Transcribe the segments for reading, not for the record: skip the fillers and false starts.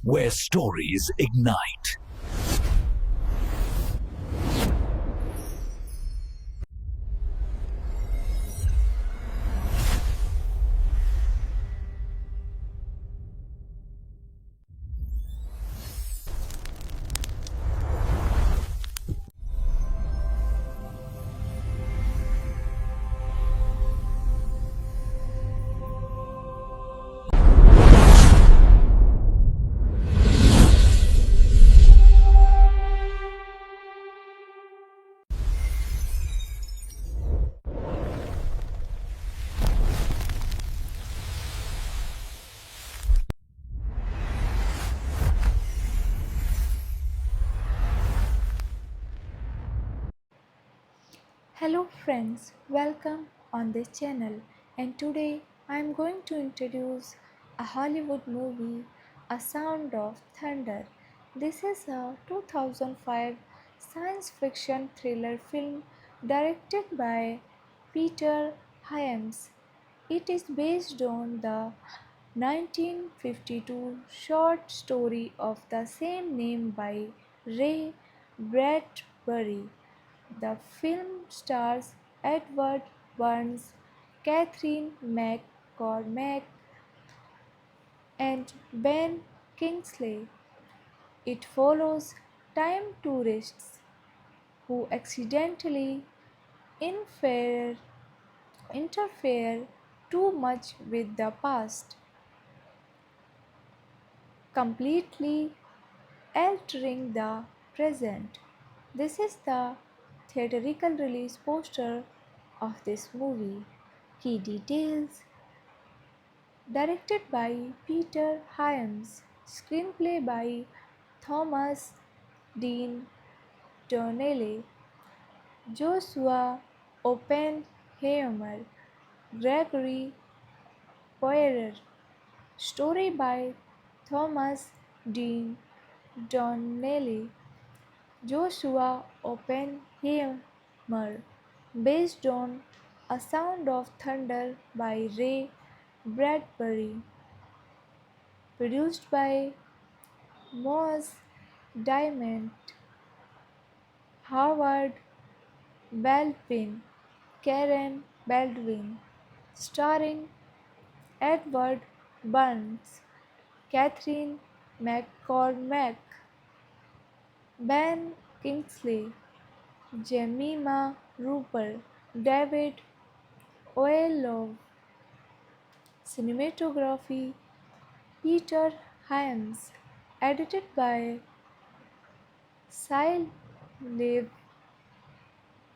where stories ignite. Hello friends, welcome on this channel, and today I am going to introduce a Hollywood movie, A Sound of Thunder. This is a 2005 science fiction thriller film directed by Peter Hyams. It is based on the 1952 short story of the same name by Ray Bradbury. The film stars Edward Burns, Catherine McCormack, and Ben Kingsley. It follows time tourists who accidentally interfere, interfere too much with the past, completely altering the present. This is the theatrical release poster of this movie. Key details: directed by Peter Hyams, screenplay by Thomas Dean Donnelly, Joshua Oppenheimer, Gregory Poirier, story by Thomas Dean Donnelly, Joshua Oppenheimer, based on A Sound of Thunder by Ray Bradbury, produced by Moss Diamond, Howard Baldwin, Karen Baldwin, starring Edward Burns, Catherine McCormack, Ben Kingsley, Jemima Rupert, David Oyelowo, cinematography Peter Hyams, edited by Cy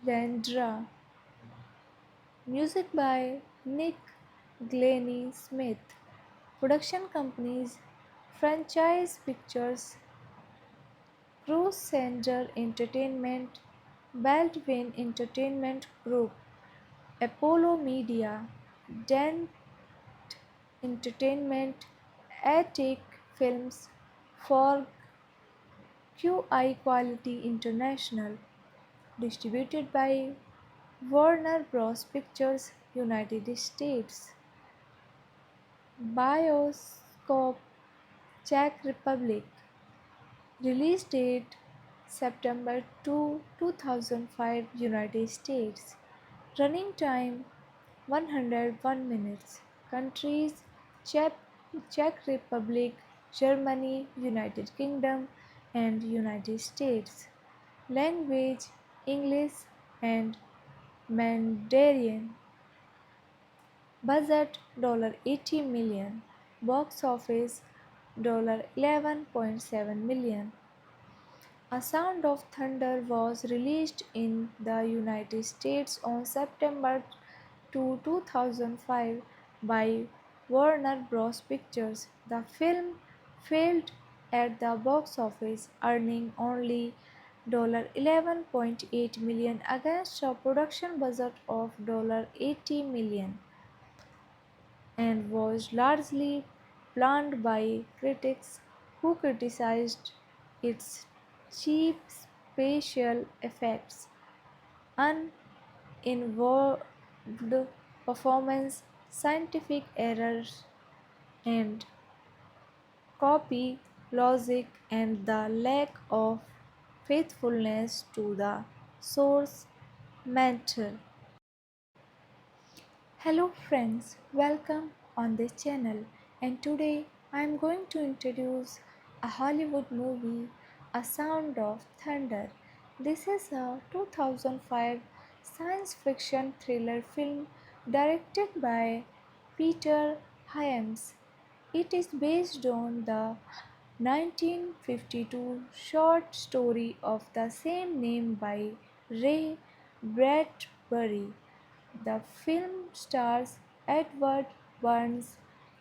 Landra, music by Nick Glennie Smith. Production companies: Franchise Pictures, Crusader Entertainment, Baldwin Entertainment Group, Apollo Media, Dent Entertainment, Attic Films, for QI Quality International. Distributed by Warner Bros. Pictures, United States. Bioscope, Czech Republic. Release date September 2, 2005, United States. Running time 101 minutes. Countries: Czech, Czech Republic, Germany, United Kingdom, and United States. Language: English and Mandarin. Budget $80 million. Box office $11.7 million. A Sound of Thunder was released in the United States on September 2, 2005 by Warner Bros. Pictures. The film failed at the box office, earning only $11.8 million against a production budget of $80 million, and was largely panned by critics who criticized its cheap special effects, uninvolved performance, scientific errors, and copycat logic, and the lack of faithfulness to the source matter. Hello friends, welcome on this channel, and today I am going to introduce a Hollywood movie, A Sound of Thunder. This is a 2005 science fiction thriller film directed by Peter Hyams. It is based on the 1952 short story of the same name by Ray Bradbury. The film stars Edward Burns,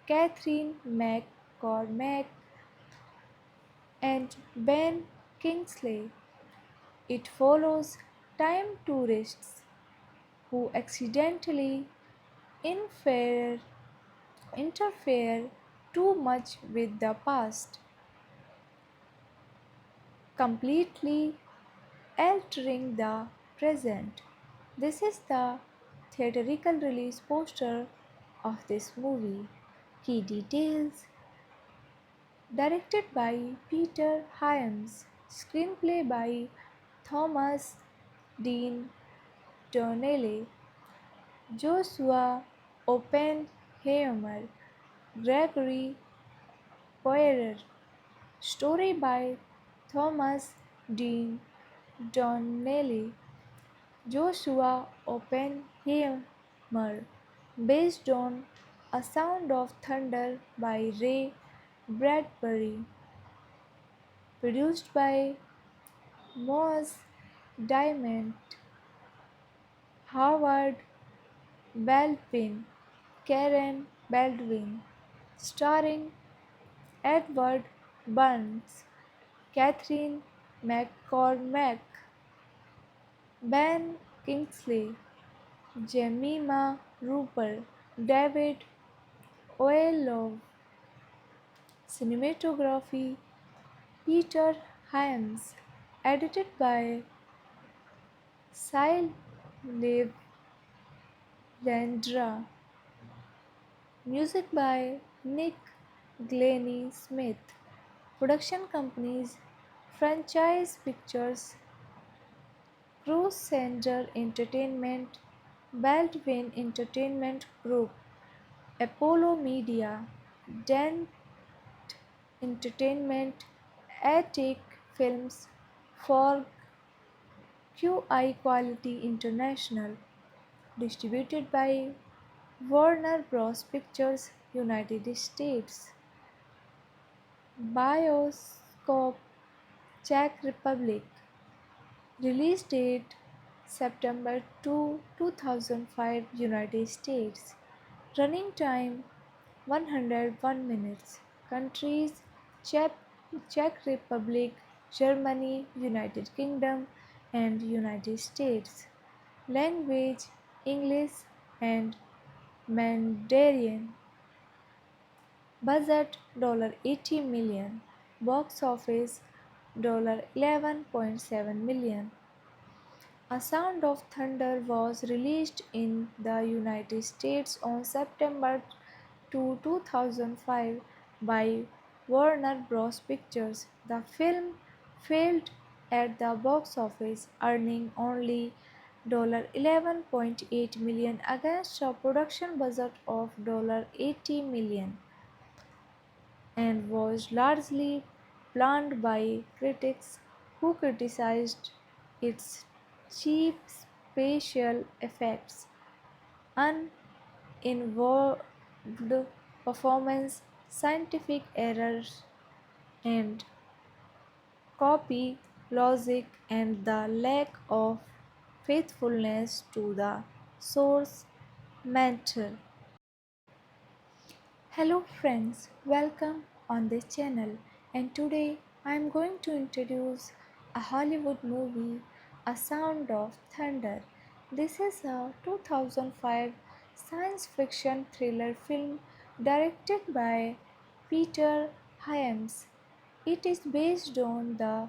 Catherine McCormack, and Ben Kingsley. It follows time tourists who accidentally interfere, interfere too much with the past, completely altering the present. This is the theatrical release poster of this movie. Key details: directed by Peter Hyams, screenplay by Thomas Dean Donnelly, Joshua Oppenheimer, Gregory Poirier, story by Thomas Dean Donnelly, Joshua Oppenheimer, based on A Sound of Thunder by Ray Bradbury, produced by Moss Diamond, Howard Baldwin, Karen Baldwin, starring Edward Burns, Catherine McCormack, Ben Kingsley, Jemima Rupert, David Oyelowo, cinematography Peter Hyams, edited by Cy Landra, music by Nick Glennie Smith, production companies Franchise Pictures, Crusader Entertainment, Baldwin Entertainment Group, Apollo Media, Dent Entertainment, Attic Films, for QI Quality International, distributed by Warner Bros. Pictures, United States. Bioscope, Czech Republic. Release date September 2, 2005, United States. Running time 101 minutes. Countries: Czech, Czech Republic, Germany, United Kingdom, and United States. Language: English and Mandarin. Budget $80 million. Box office $11.7 million. A Sound of Thunder was released in the United States on September 2, 2005 by Warner Bros. Pictures. The film failed at the box office, earning only $11.8 million against a production budget of $80 million, and was largely panned by critics who criticized its cheap special effects, uninvolved performance, scientific errors, and copy logic, and the lack of faithfulness to the source matter. Hello friends, welcome on this channel, and today I am going to introduce a Hollywood movie, A Sound of Thunder. This is a 2005 science fiction thriller film directed by Peter Hyams. It is based on the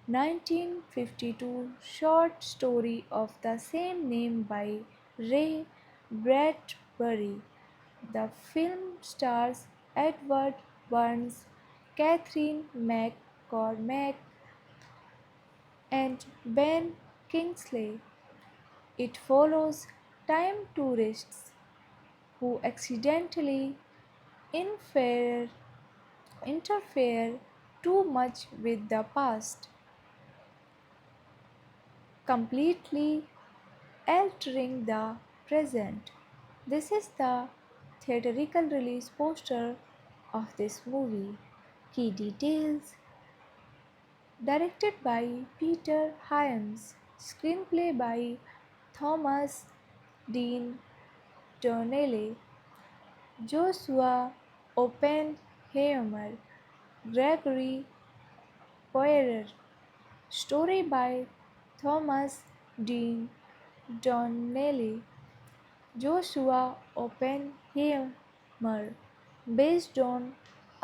1952 short story of the same name by Ray Bradbury. The film stars Edward Burns, Catherine McCormack, and Ben Kingsley. It follows time tourists who accidentally infer, interfere too much with the past, completely altering the present. This is the theatrical release poster of this movie. Key details: directed by Peter Hyams, screenplay by Thomas Dean Donnelly, Joshua Oppenheimer, Gregory Poirier, story by Thomas Dean Donnelly, Joshua Oppenheimer, based on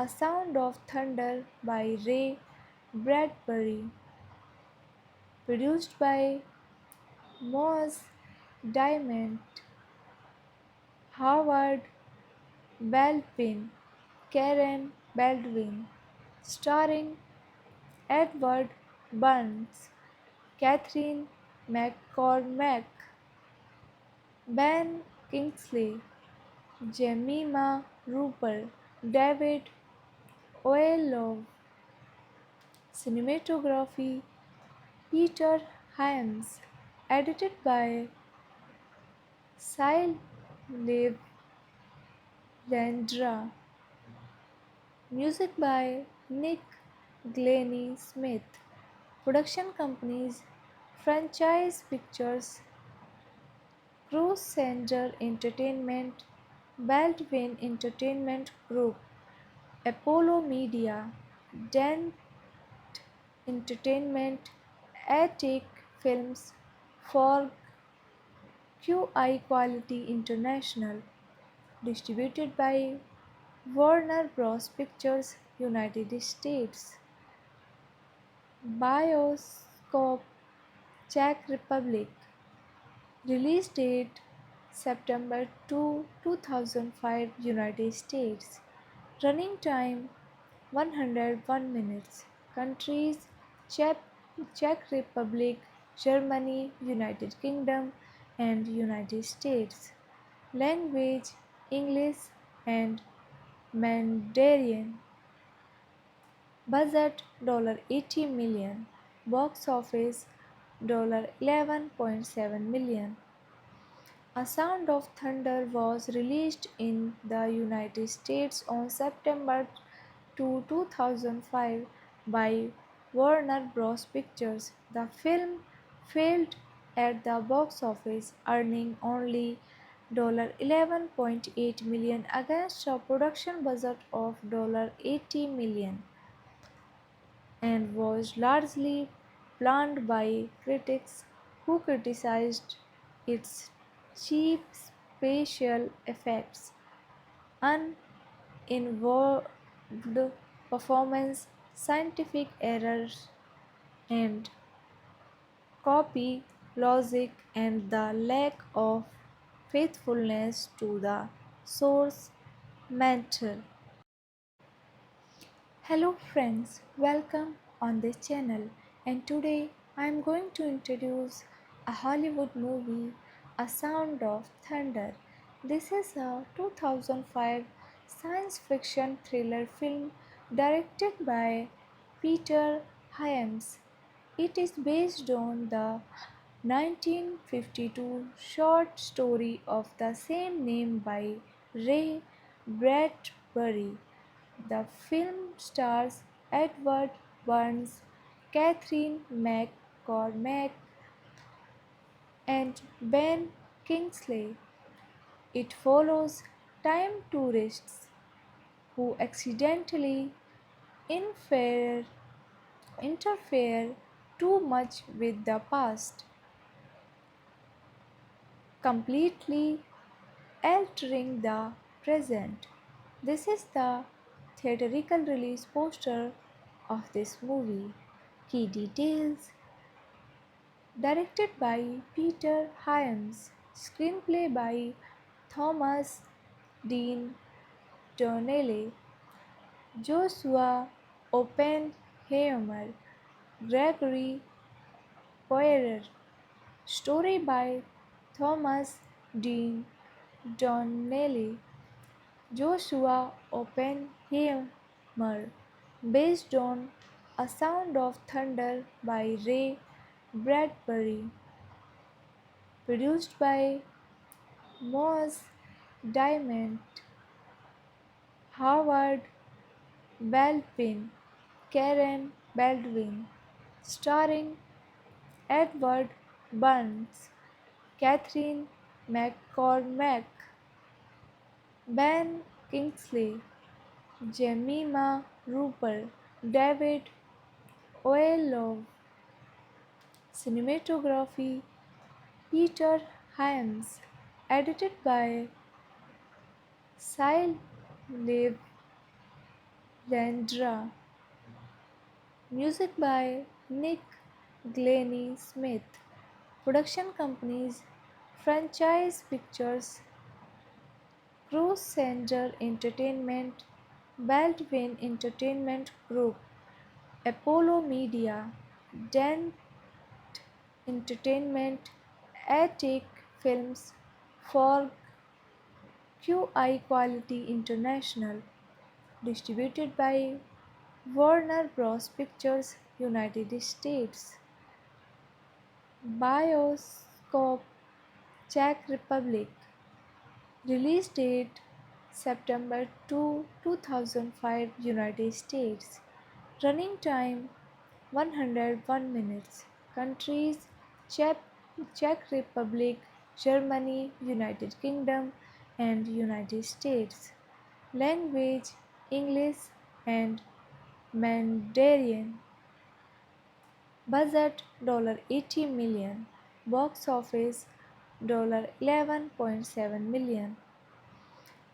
A Sound of Thunder by Ray Bradbury, produced by Moss Diamond, Howard Baldwin, Karen Baldwin, starring Edward Burns, Catherine McCormack, Ben Kingsley, Jemima Rupert, David Oyelowo, cinematography Peter Hyams, edited by Cy Landra, music by Nick Glennie Smith, production companies Franchise Pictures, Crusader Entertainment, Baldwin Entertainment Group, Apollo Media, Dent Entertainment, Attic Films, for QI Quality International, distributed by Warner Bros. Pictures, United States. Bioscope, Czech Republic. Release date September 2, 2005, United States. Running time 101 minutes. Countries: Czech, Czech Republic, Germany, United Kingdom, and United States. Language: English and Mandarin. Budget $80 million. Box office $11.7 million. A Sound of Thunder was released in the United States on September 2, 2005 by Warner Bros. Pictures. The film failed at the box office, earning only $11.8 million against a production budget of $80 million, and was largely panned by critics who criticized its cheap special effects, uninvolved performance, scientific errors, and copy logic, and the lack of faithfulness to the source material. Hello friends, welcome on this channel, and today I am going to introduce a Hollywood movie, A Sound of Thunder. This is a 2005 science fiction thriller film directed by Peter Hyams. It is based on the 1952 short story of the same name by Ray Bradbury. The film stars Edward Burns, Catherine McCormack, and Ben Kingsley. It follows time tourists who accidentally infer, interfere too much with the past, completely altering the present. This is the theatrical release poster of this movie. Key details: directed by Peter Hyams, screenplay by Thomas Dean Donnelly, Joshua Oppenheimer, Gregory Poirot. Story by Thomas Dean Donnelly, Joshua Oppenheimer, based on A Sound of Thunder by Ray Bradbury, produced by Moss Diamond, Howard Baldwin, Karen Baldwin, starring Edward Burns, Catherine McCormack, Ben Kingsley, Jemima Rupert, David Oyelowo, cinematography Peter Hyams, edited by Cy Landra, music by Nick Glennie Smith, production companies Franchise Pictures, Crusader Entertainment, Baldwin Entertainment Group, Apollo Media, Dent Entertainment, Attic Films, for QI Quality International, distributed by Warner Bros. Pictures, United States. Bioscope, Czech Republic. Release date September 2, 2005, United States. Running time 101 minutes. Countries Czech, Czech Republic, Germany, United Kingdom, and United States. Language English and Mandarin. Budget $80 million. Box office $11.7 million.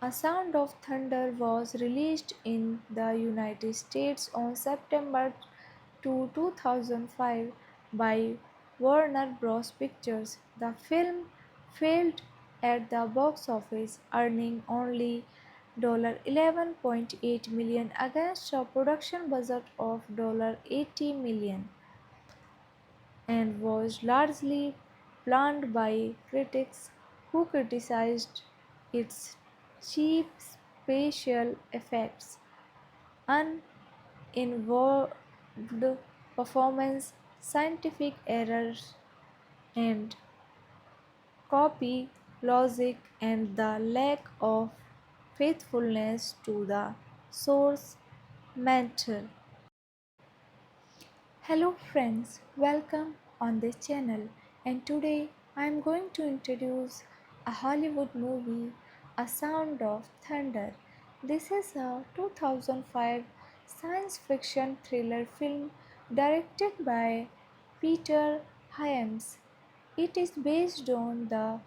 A Sound of Thunder was released in the United States on September 2, 2005 by Warner Bros. Pictures. The film failed at the box office, earning only $11.8 million against a production budget of $80 million, and was largely panned by critics who criticized its cheap special effects, uninvolved performance, scientific errors, and copy logic, and the lack of faithfulness to the source material. Hello friends, welcome on this channel, and today I am going to introduce a Hollywood movie, A Sound of Thunder. This is a 2005 science fiction thriller film directed by Peter Hyams. It is based on the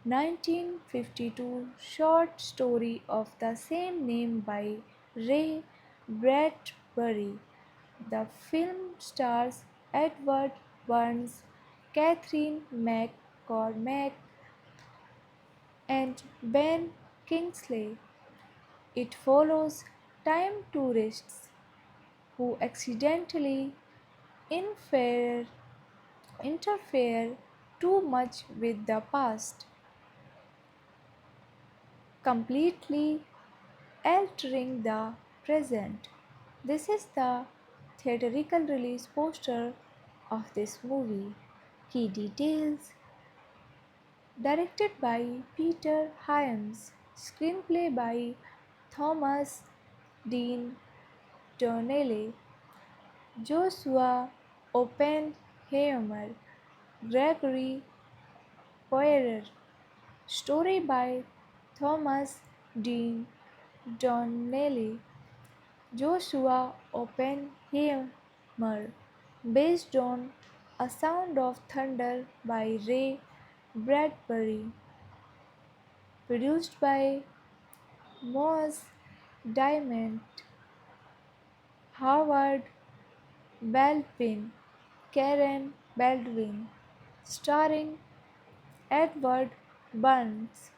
1952 short story of the same name by Ray Bradbury. The film stars Edward Burns, Catherine McCormack, and Ben Kingsley. It follows time tourists who accidentally infer, interfere too much with the past, completely altering the present. This is the theatrical release poster of this movie. Key details: directed by Peter Hyams, screenplay by Thomas Dean Donnelly, Joshua Oppenheimer, Gregory Poirot, story by Thomas Dean Donnelly, Joshua Oppenheimer, based on A Sound of Thunder by Ray Bradbury, produced by Moss Diamond, Howard Baldwin, Karen Baldwin, starring Edward Burns,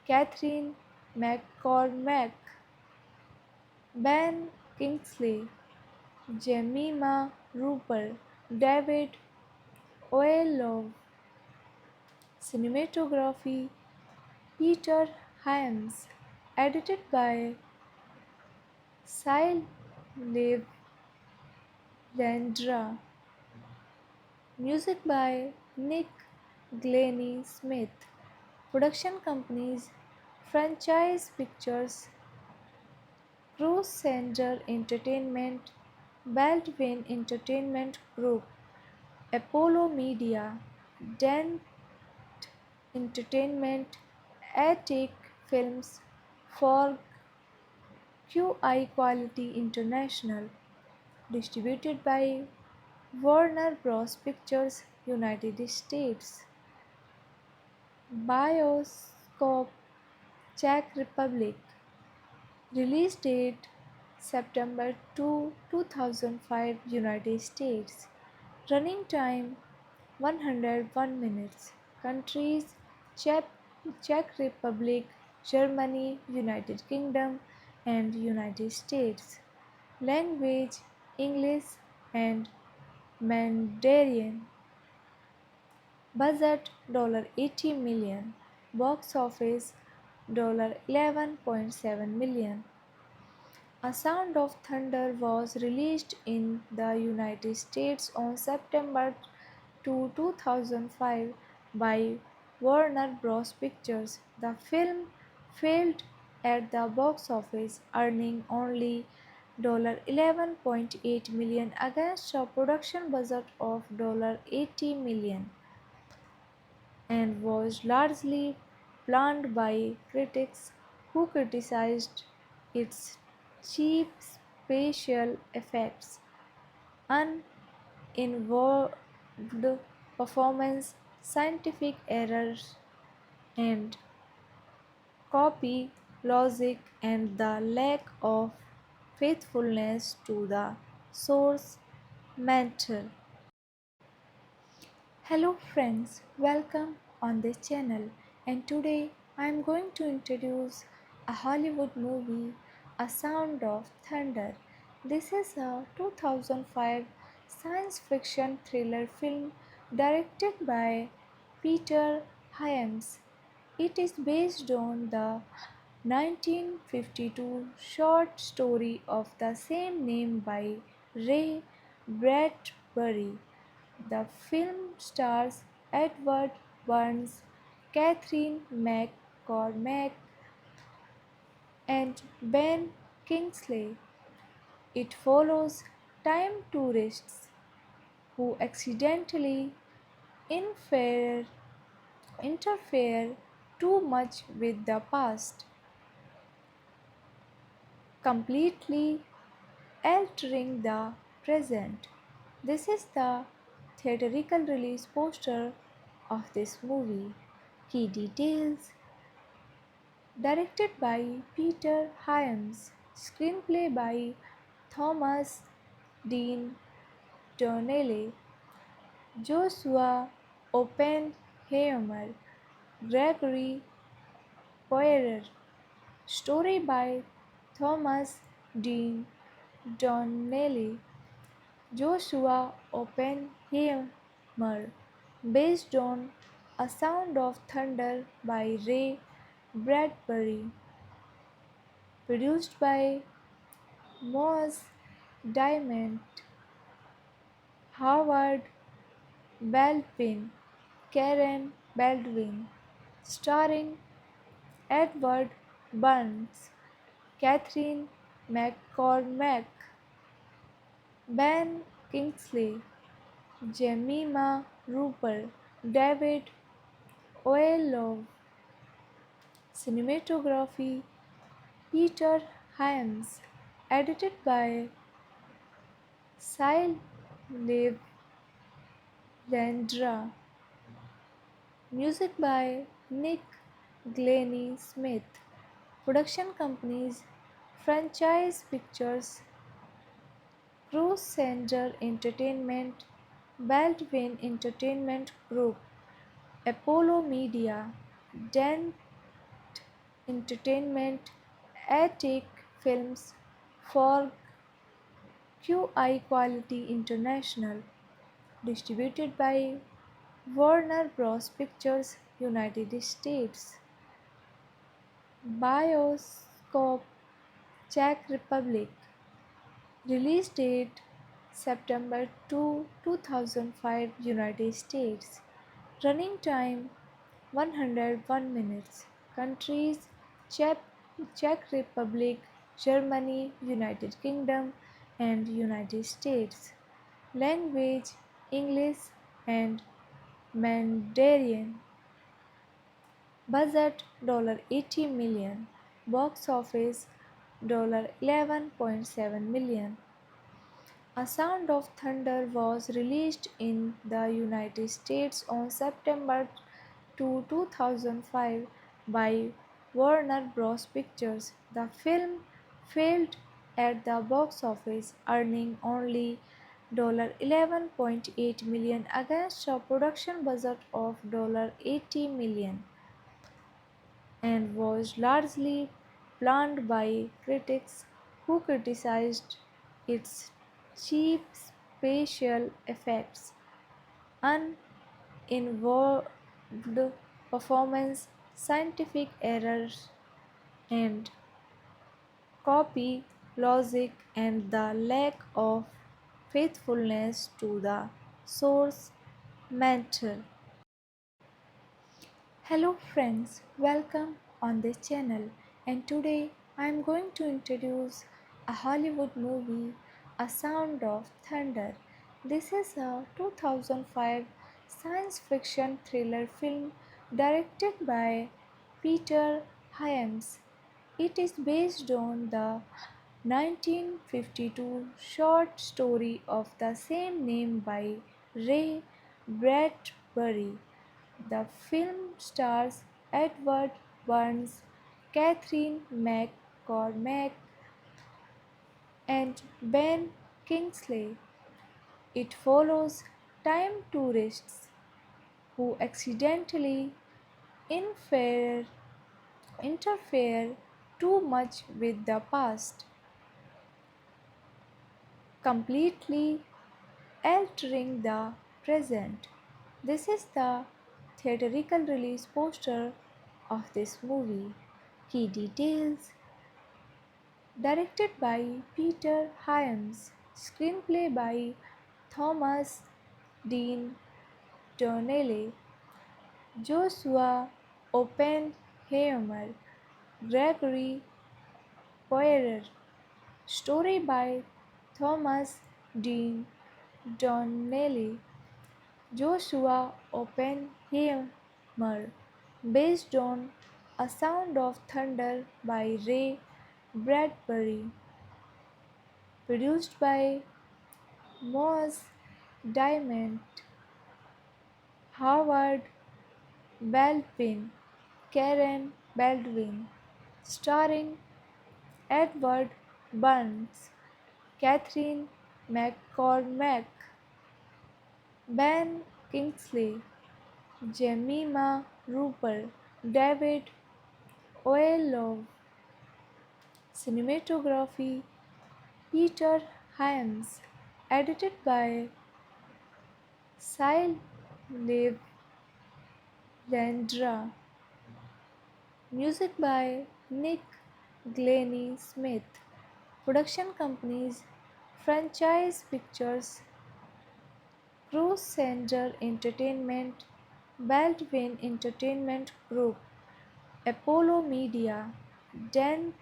Catherine McCormack, Ben Kingsley, Jemima Rupert, David Oyelowo, cinematography Peter Hyams, edited by Cy Landra, music by Nick Glennie Smith, production companies Franchise Pictures, Crusader Entertainment, Baldwin Entertainment Group, Apollo Media, Dent Entertainment, Attic Films, for QI Quality International, distributed by Warner Bros. Pictures, United States. Bioscope, Czech Republic. Release date September 2, 2005, United States. Running time 101 minutes. Countries Czech, Czech Republic, Germany, United Kingdom, and United States. Language English and Mandarin. Budget $80 million. Box office $11.7 million. A Sound of Thunder was released in the United States on September 2, 2005 by Warner Bros. Pictures. The film failed at the box office, earning only $11.8 million against a production budget of $80 million, and was largely panned by critics who criticized its cheap special effects, uninvolved performance, scientific errors, and copy logic, and the lack of faithfulness to the source material. Hello friends, welcome on this channel, and today I am going to introduce a Hollywood movie, A Sound of Thunder. This is a 2005 science fiction thriller film directed by Peter Hyams. It is based on the 1952 short story of the same name by Ray Bradbury. The film stars Edward Burns, Catherine McCormack, and Ben Kingsley. It follows time tourists who accidentally interfere, interfere too much with the past, completely altering the present. This is the theatrical release poster of this movie. Key details: directed by Peter Hyams, screenplay by Thomas Dean Donnelly, Joshua Oppenheimer, Gregory Poirier, story by Thomas Dean Donnelly, Joshua Oppenheimer, based on A Sound of Thunder by Ray Bradbury, produced by Moss Diamond, Howard Baldwin, Karen Baldwin, starring Edward Burns, Catherine McCormack, Ben Kingsley, Jemima Rupert, David Oyelowo, cinematography Peter Hyams, edited by Cy Landra, music by Nick Glennie Smith, production companies Franchise Pictures, Crusader Entertainment, Baldwin Entertainment Group, Apollo Media, Dent Entertainment, Attic Films, for QI Quality International, distributed by Warner Bros. Pictures, United States. Bioscope, Czech Republic. Release date September 2, 2005, United States. Running time 101 minutes. Countries Czech, Czech Republic, Germany, United Kingdom, and United States. Language English and Mandarin. Budget $80 million. Box office $11.7 million. A Sound of Thunder was released in the United States on September 2, 2005 by Warner Bros. Pictures. The film failed at the box office, earning only $11.8 million against a production budget of $80 million, and was largely panned by critics who criticized its cheap special effects, uninvolved performance, scientific errors, and copy logic, and the lack of faithfulness to the source material. Hello friends, welcome on this channel, and today I am going to introduce a Hollywood movie, A Sound of Thunder. This is a 2005 science fiction thriller film directed by Peter Hyams. It is based on the 1952 short story of the same name by Ray Bradbury. The film stars Edward Burns, Catherine McCormack, and Ben Kingsley. It follows time tourists who accidentally infer- interfere too much with the past, completely altering the present. This is the theatrical release poster of this movie. Key details: directed by Peter Hyams, screenplay by Thomas Dean Donnelly, Joshua Oppenheimer, Gregory Poirier, story by Thomas Dean Donnelly, Joshua Oppenheimer, based on A Sound of Thunder by Ray Bradbury, produced by Moss Diamond, Howard Baldwin, Karen Baldwin, starring Edward Burns, Catherine McCormack, Ben Kingsley, Jemima Rupert, David Oyelowo. Cinematography Peter Hyams, edited by Cy Landra, music by Nick Glennie Smith, production companies Franchise Pictures, Crusader Entertainment, Baldwin Entertainment Group, Apollo Media, Dent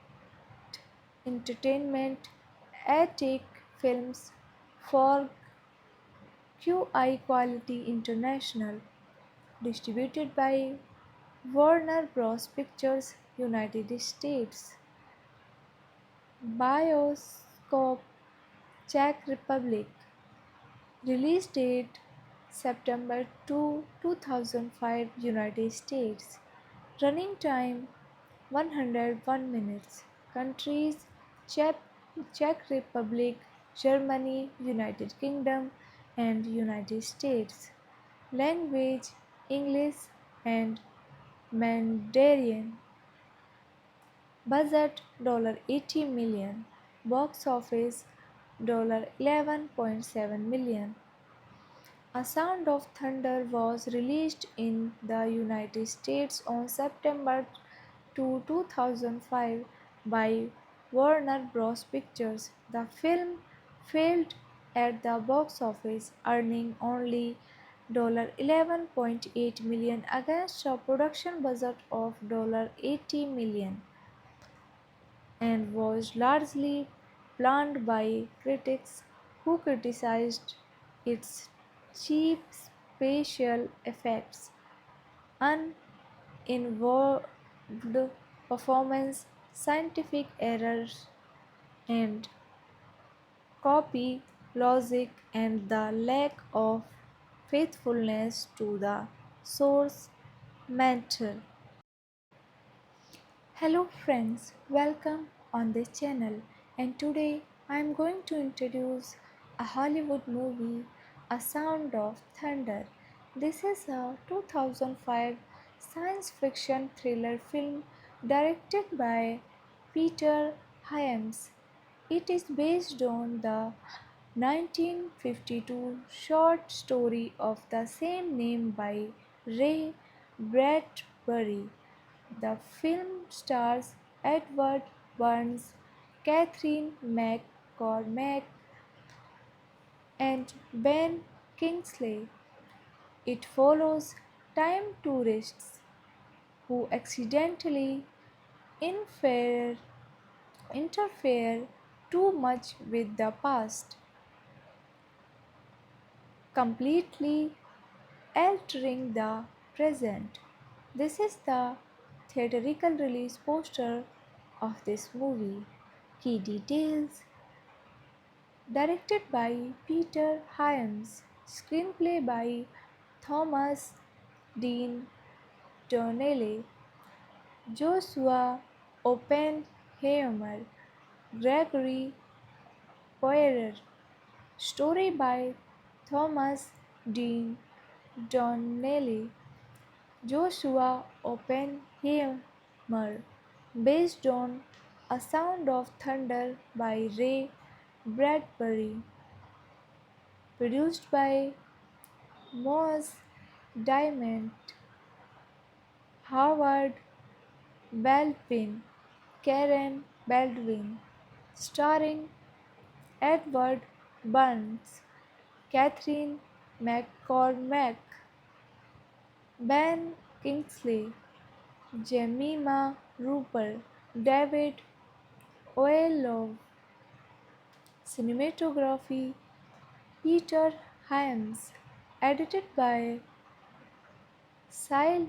Entertainment, Attic Films, for QI Quality International, distributed by Warner Bros. Pictures, United States. Bioscope, Czech Republic. Release date September 2, 2005, United States. Running time 101 minutes. Countries Czech, Czech Republic, Germany, United Kingdom, and United States. Language English and Mandarin. Budget $80 million. Box office $11.7 million. A Sound of Thunder was released in the United States on September 2, 2005 by Warner Bros. Pictures. The film failed at the box office, earning only $11.8 million against a production budget of $80 million, and was largely panned by critics who criticized its cheap special effects, uninvolved performance, scientific errors, and copy logic, and the lack of faithfulness to the source material. Hello friends, welcome on this channel, and today I am going to introduce a Hollywood movie, A Sound of Thunder. This is a 2005 science fiction thriller film directed by Peter Hyams. It is based on the 1952 short story of the same name by Ray Bradbury. The film stars Edward Burns, Catherine McCormack, and Ben Kingsley. It follows time tourists who accidentally infer- interfere too much with the past, completely altering the present. This is the theatrical release poster of this movie. Key details: directed by Peter Hyams, screenplay by Thomas Dean Donnelly, Joshua Oppenheimer, Gregory Poirier, story by Thomas Dean Donnelly, Joshua Oppenheimer, based on A Sound of Thunder by Ray Bradbury, produced by Moss Diamond, Howard Baldwin, Karen Baldwin, starring Edward Burns, Catherine McCormack, Ben Kingsley, Jemima Rooper, David Oyelowo. Cinematography Peter Hyams, edited by Cy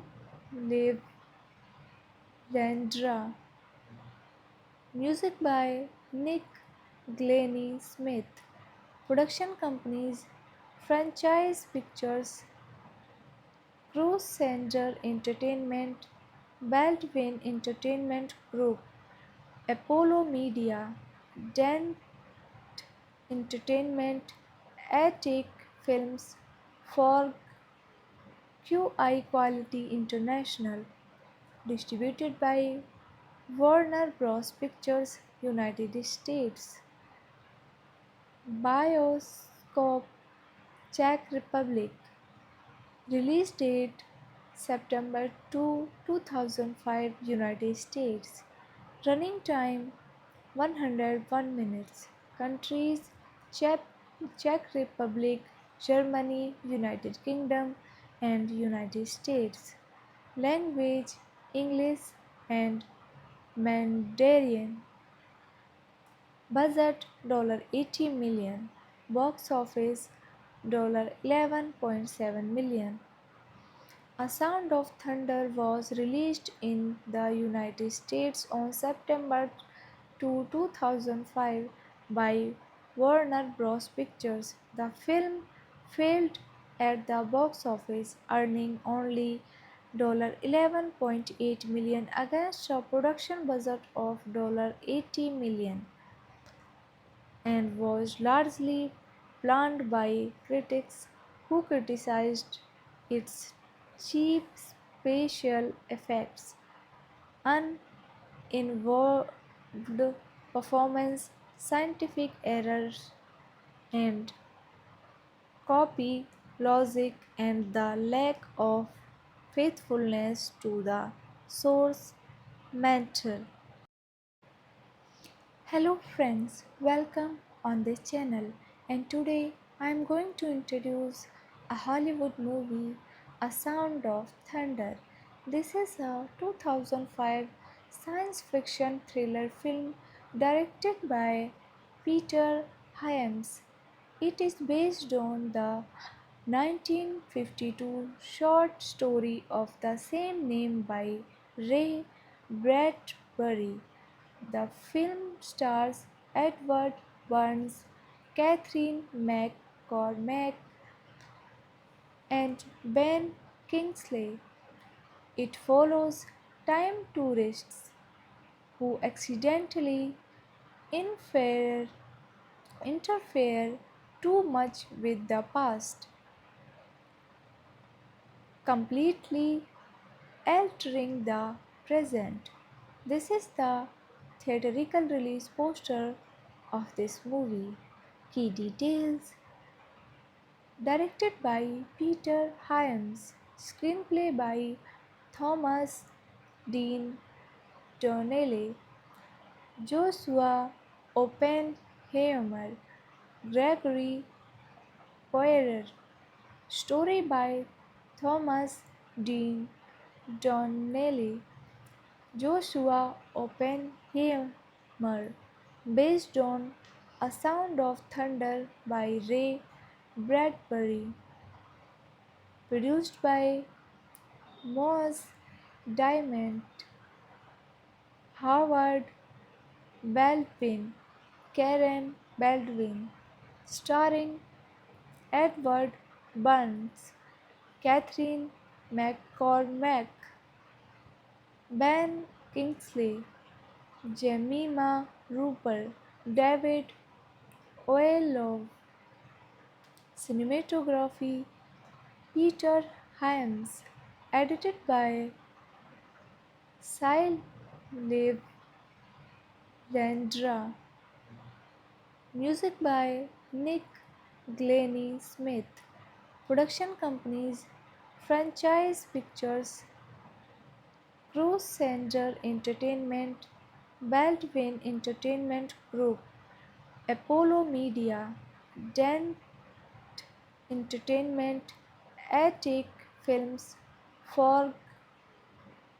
Landra, music by Nick Glennie Smith, production companies Franchise Pictures, Crusader Entertainment, Baldwin Entertainment Group, Apollo Media, Dent Entertainment, Attic Films, for QI Quality International, distributed by Warner Bros. Pictures, United States. Bioscope, Czech Republic. Release date September 2, 2005, United States. Running time 101 minutes. Countries: Czech, Czech Republic, Germany, United Kingdom, and United States. Language: English and Mandarin. Budget $80 million. Box office $11.7 million. A Sound of Thunder was released in the United States on September 2, 2005 by Warner Bros. Pictures. The film failed at the box office, earning only $11.8 million against a production budget of $80 million, and was largely panned by critics who criticized its cheap special effects, uninvolved performance, scientific errors, and copy logic and the lack of faithfulness to the source matter. Hello friends, welcome on this channel, and today I am going to introduce a Hollywood movie, A Sound of Thunder. This is a 2005 science fiction thriller film directed by Peter Hyams. It is based on the 1952 short story of the same name by Ray Bradbury. The film stars Edward Burns, Catherine McCormack, and Ben Kingsley. It follows time tourists who accidentally infer- interfere too much with the past, completely altering the present. This is the theatrical release poster of this movie. Key details: directed by Peter Hyams, screenplay by Thomas Dean Donnelly, Joshua Oppenheimer, Gregory Poirier, story by Thomas Dean Donnelly, Joshua Oppenheimer, based on A Sound of Thunder by Ray Bradbury, produced by Moss Diamond, Howard Baldwin, Karen Baldwin, starring Edward Burns, Catherine McCormack, Ben Kingsley, Jemima Rupert, David Oyelowo, cinematography Peter Hyams, edited by Cy Landra, music by Nick Glennie Smith, production companies Franchise Pictures, Crusader Entertainment, Baldwin Entertainment Group, Apollo Media, Dent Entertainment, Attic Films, for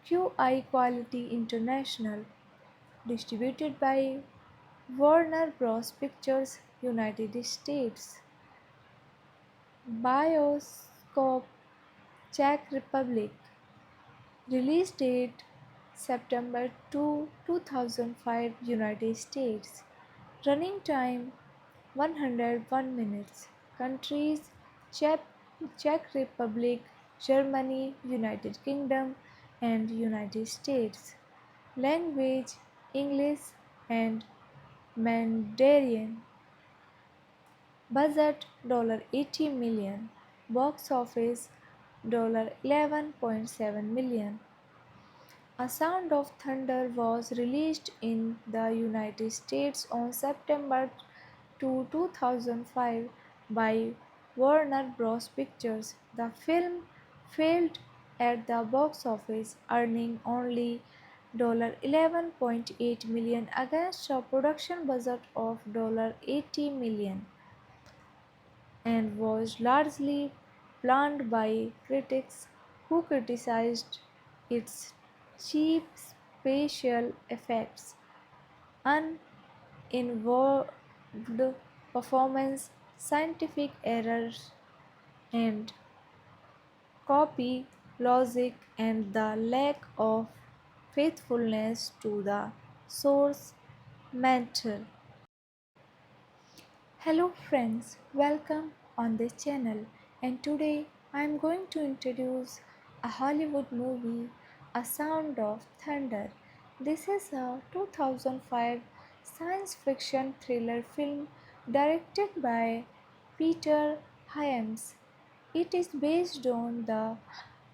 QI Quality International, distributed by Warner Bros. Pictures, United States. Bioscope, Czech Republic. Release date September 2, 2005, United States. Running time 101 minutes. Countries: Czech, Czech Republic, Germany, United Kingdom, and United States. Language: English and Mandarin. Budget $80 million. Box office $11.7 million. A Sound of Thunder was released in the United States on September 2, 2005 by Warner Bros. Pictures. The film failed at the box office, earning only $11.8 million against a production budget of $80 million, and was largely panned by critics who criticized its cheap special effects, uninvolved performance, scientific errors, and copy logic, and the lack of faithfulness to the source material. Hello friends, welcome on this channel, and today I am going to introduce a Hollywood movie, A Sound of Thunder. This is a 2005 science fiction thriller film directed by Peter Hyams. It is based on the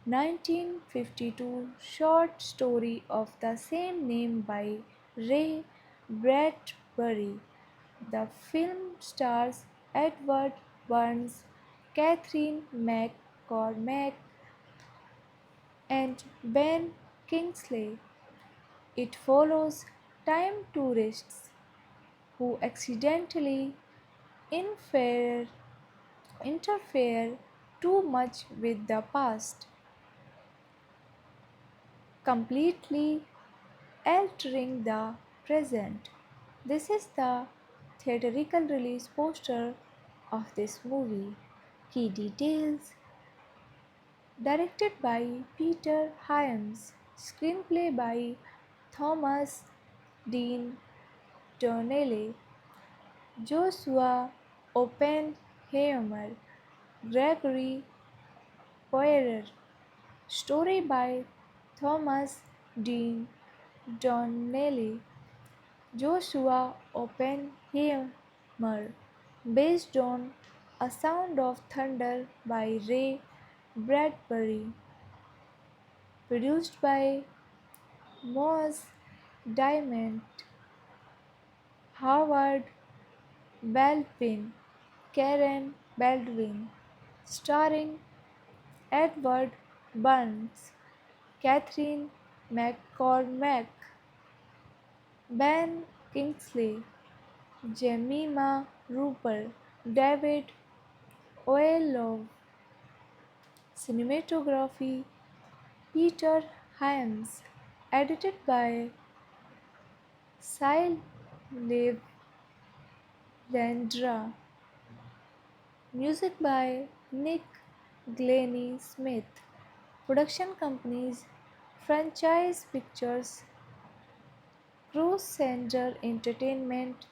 1952 short story of the same name by Ray Bradbury. The film stars Edward Burns, Catherine McCormack, and Ben Kingsley. It follows time tourists who accidentally infer, interfere too much with the past, completely altering the present. This is the theatrical release poster of this movie. Key details: directed by Peter Hyams, screenplay by Thomas Dean Donnelly, Joshua Oppenheimer, Gregory Poirier, story by Thomas Dean Donnelly, Joshua Oppenheimer, based on A Sound of Thunder by Ray Bradbury, produced by Moss Diamond, Howard Baldwin, Karen Baldwin, starring Edward Burns, Catherine McCormack, Ben Kingsley, Jemima Rupert, David Oyelowo, cinematography Peter Hyams, edited by Cy Landra, music by Nick Glennie Smith, production companies Franchise Pictures, Crusader Entertainment,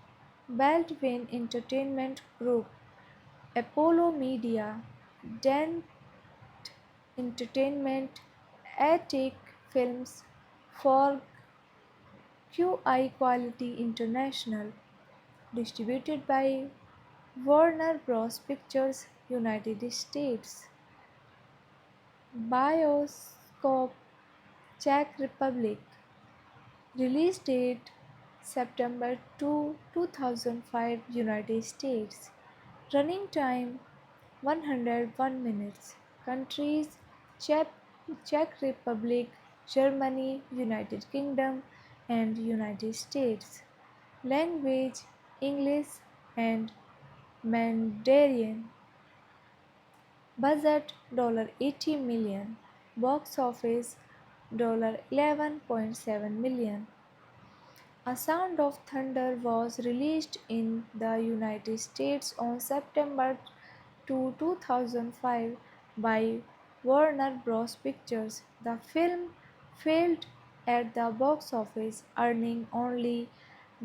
Baldwin Entertainment Group, Apollo Media, Dent Entertainment, Attic Films, for QI Quality International, distributed by Warner Bros. Pictures, United States. Bioscope, Czech Republic. Release date September 2, 2005, United States. Running time 101 minutes. Countries: Czech, Czech Republic, Germany, United Kingdom, and United States. Language: English and Mandarin. Budget $80 million. Box office $11.7 million. A Sound of Thunder was released in the United States on September 2, 2005 by Warner Bros. Pictures. The film failed at the box office, earning only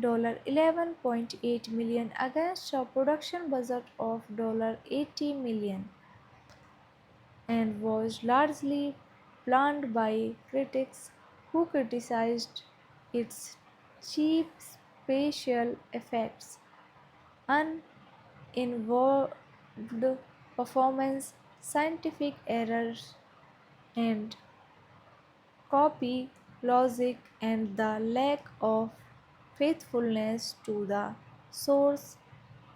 $11.8 million against a production budget of $80 million, and was largely panned by critics who criticized its cheap special effects, uninvolved performance, scientific errors, and copy logic, and the lack of faithfulness to the source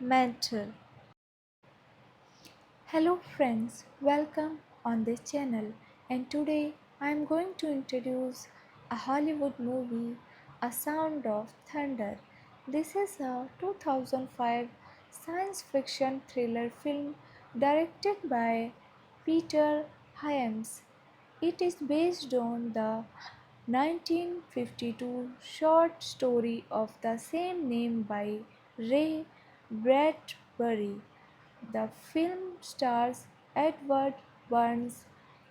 material. Hello friends, welcome on this channel, and today I am going to introduce a Hollywood movie, A Sound of Thunder. This is a 2005 science fiction thriller film directed by Peter Hyams. It is based on the 1952 short story of the same name by Ray Bradbury. The film stars Edward Burns,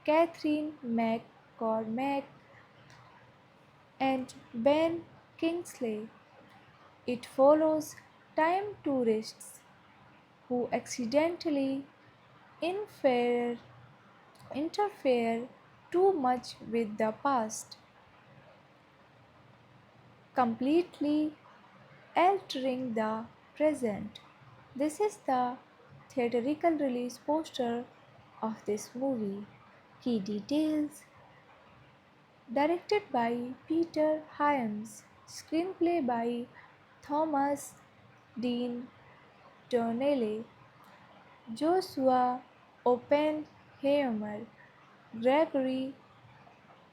Catherine McCormack, and Ben Kingsley. It follows time tourists who accidentally infer, interfere too much with the past, completely altering the present. This is the theatrical release poster of this movie. Key details: directed by Peter Hyams, screenplay by Thomas Dean Donnelly, Joshua Oppenheimer, Gregory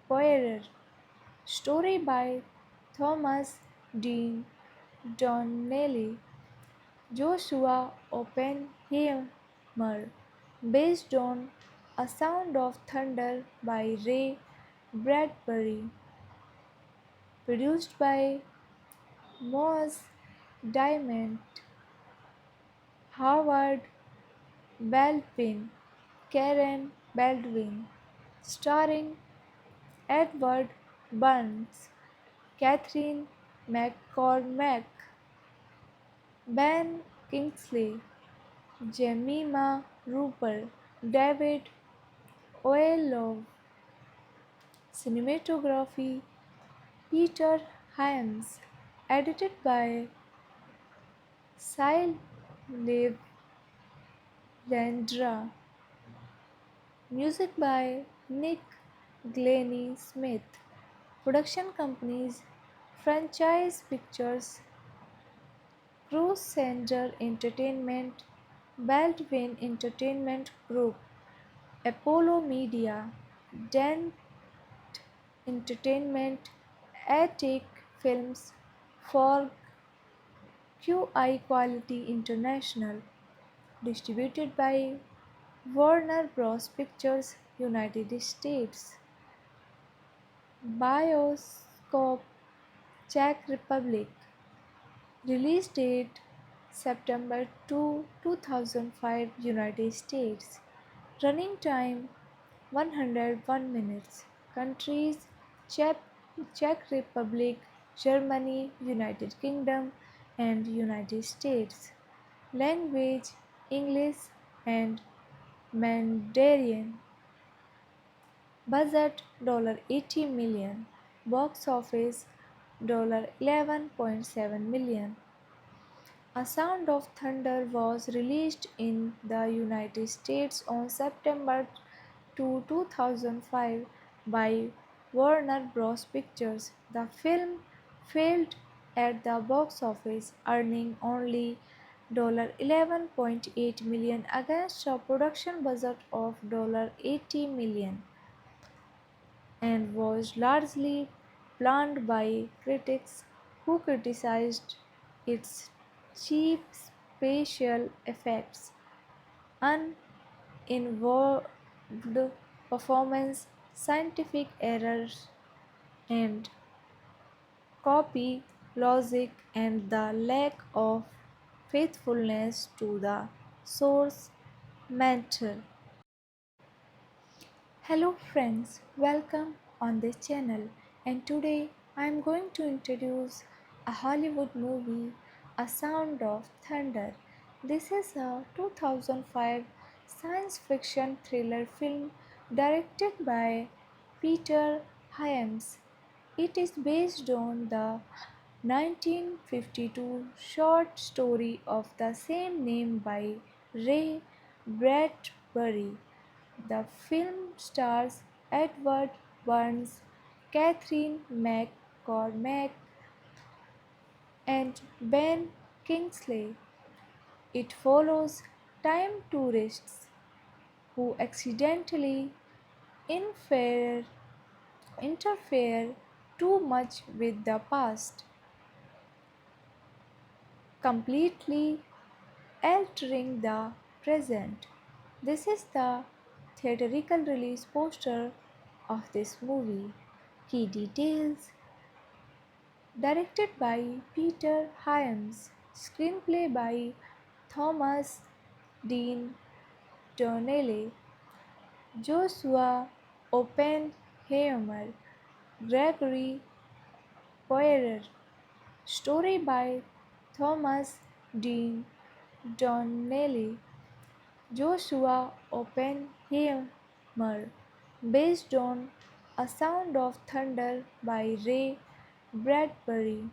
Poirier. Story by Thomas Dean Donnelly. Joshua Oppenheimer, based on A Sound of Thunder by Ray Bradbury, produced by Moss Diamond, Howard Baldwin, Karen Baldwin, starring Edward Burns, Catherine McCormack, Ben Kingsley, Jemima Rupert, David Oyelowo. Cinematography Peter Hyams. Edited by Cy Landra. Music by Nick Glennie Smith. Production companies Franchise Pictures, Crusader Entertainment, Baldwin Entertainment Group, Apollo Media, Dent Entertainment, Attic Films, for QI Quality International, distributed by Warner Bros. Pictures, United States. Bioscope, Czech Republic. Release date September 2, 2005, United States. Running time 101 minutes. Countries Czech, Czech Republic, Germany, United Kingdom, and United States. Language English and Mandarin. Budget $80 million. Box office $11.7 million. A Sound of Thunder was released in the United States on September 2, 2005 by Warner Bros. Pictures. The film failed at the box office, earning only $11.8 million against a production budget of $80 million, and was largely panned by critics who criticized its cheap special effects, uninvolved performance, scientific errors, and copy logic, and the lack of faithfulness to the source material. Hello friends, welcome on this channel, and today I am going to introduce a Hollywood movie, A Sound of Thunder. This is a 2005 science fiction thriller film directed by Peter Hyams. It is based on the 1952 short story of the same name by Ray Bradbury. The film stars Edward Burns, Catherine McCormack, and Ben Kingsley. It follows time tourists who accidentally interfere, interfere too much with the past, completely altering the present. This is the theatrical release poster of this movie. Key details: directed by Peter Hyams, screenplay by Thomas Dean Donnelly, Joshua Oppenheimer, Gregory Poirier, story by Thomas Dean Donnelly, Joshua Oppenheimer, based on A Sound of Thunder by Ray Bradbury,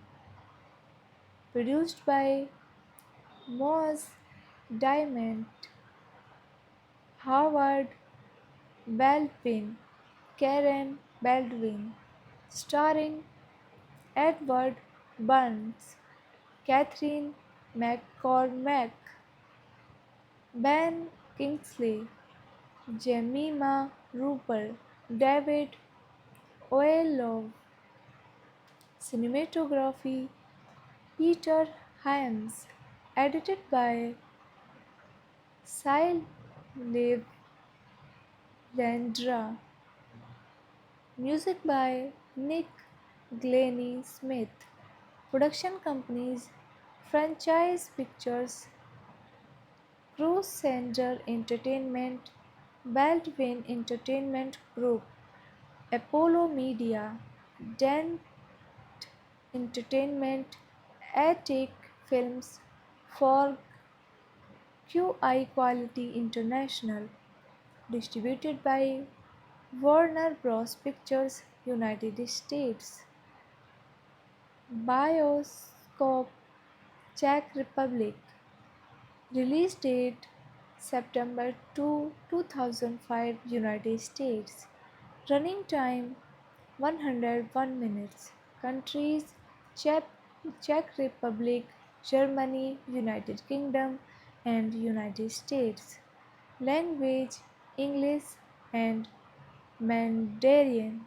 produced by Moss Diamond, Howard Baldwin, Karen Baldwin, starring Edward Burns, Catherine McCormack, Ben Kingsley, Jemima Rupert, David Oyelowo. Cinematography Peter Hyams. Edited by Cy Landra. Music by Nick Glennie Smith. Production companies Franchise Pictures, Crusader Entertainment, Baldwin Entertainment Group, Apollo Media, Dent Entertainment, Attic Films, for QI Quality International, distributed by Warner Bros. Pictures, United States. Bioscope, Czech Republic. Release date September 2, 2005, United States. Running time 101 minutes. Countries Czech, Czech Republic, Germany, United Kingdom, and United States. Language English and Mandarin.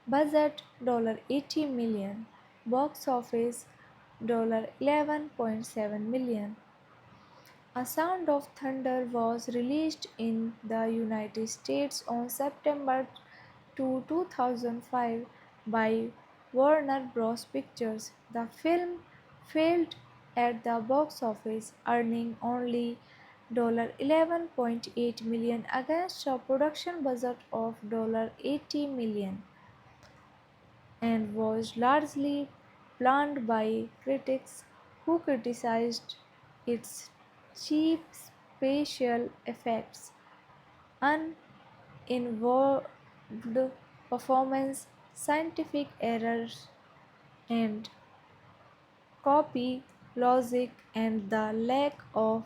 Budget $80 million. Box office $11.7 million. A Sound of Thunder was released in the United States on September 2, 2005 by Warner Bros. Pictures. The film failed at the box office, earning only $11.8 million against a production budget of $80 million, and was largely panned by critics who criticized its cheap special effects, uninvolved performance, scientific errors, and copy logic, and the lack of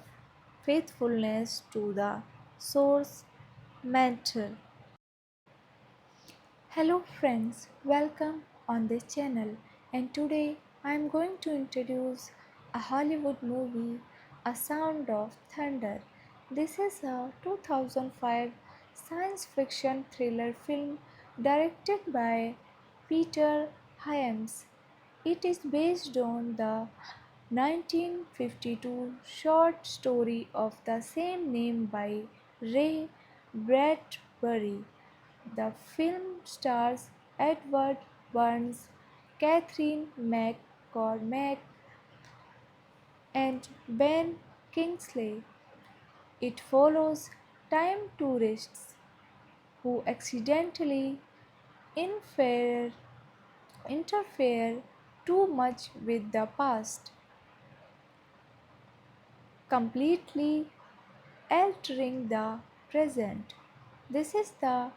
faithfulness to the source material. Hello friends, welcome on this channel, and today I am going to introduce a Hollywood movie, A Sound of Thunder. This is a 2005 science fiction thriller film directed by Peter Hyams. It is based on the 1952 short story of the same name by Ray Bradbury. The film stars Edward Burns, Catherine McCormack, and Ben Kingsley. It follows time tourists who accidentally interfere, interfere too much with the past, completely altering the present. This is the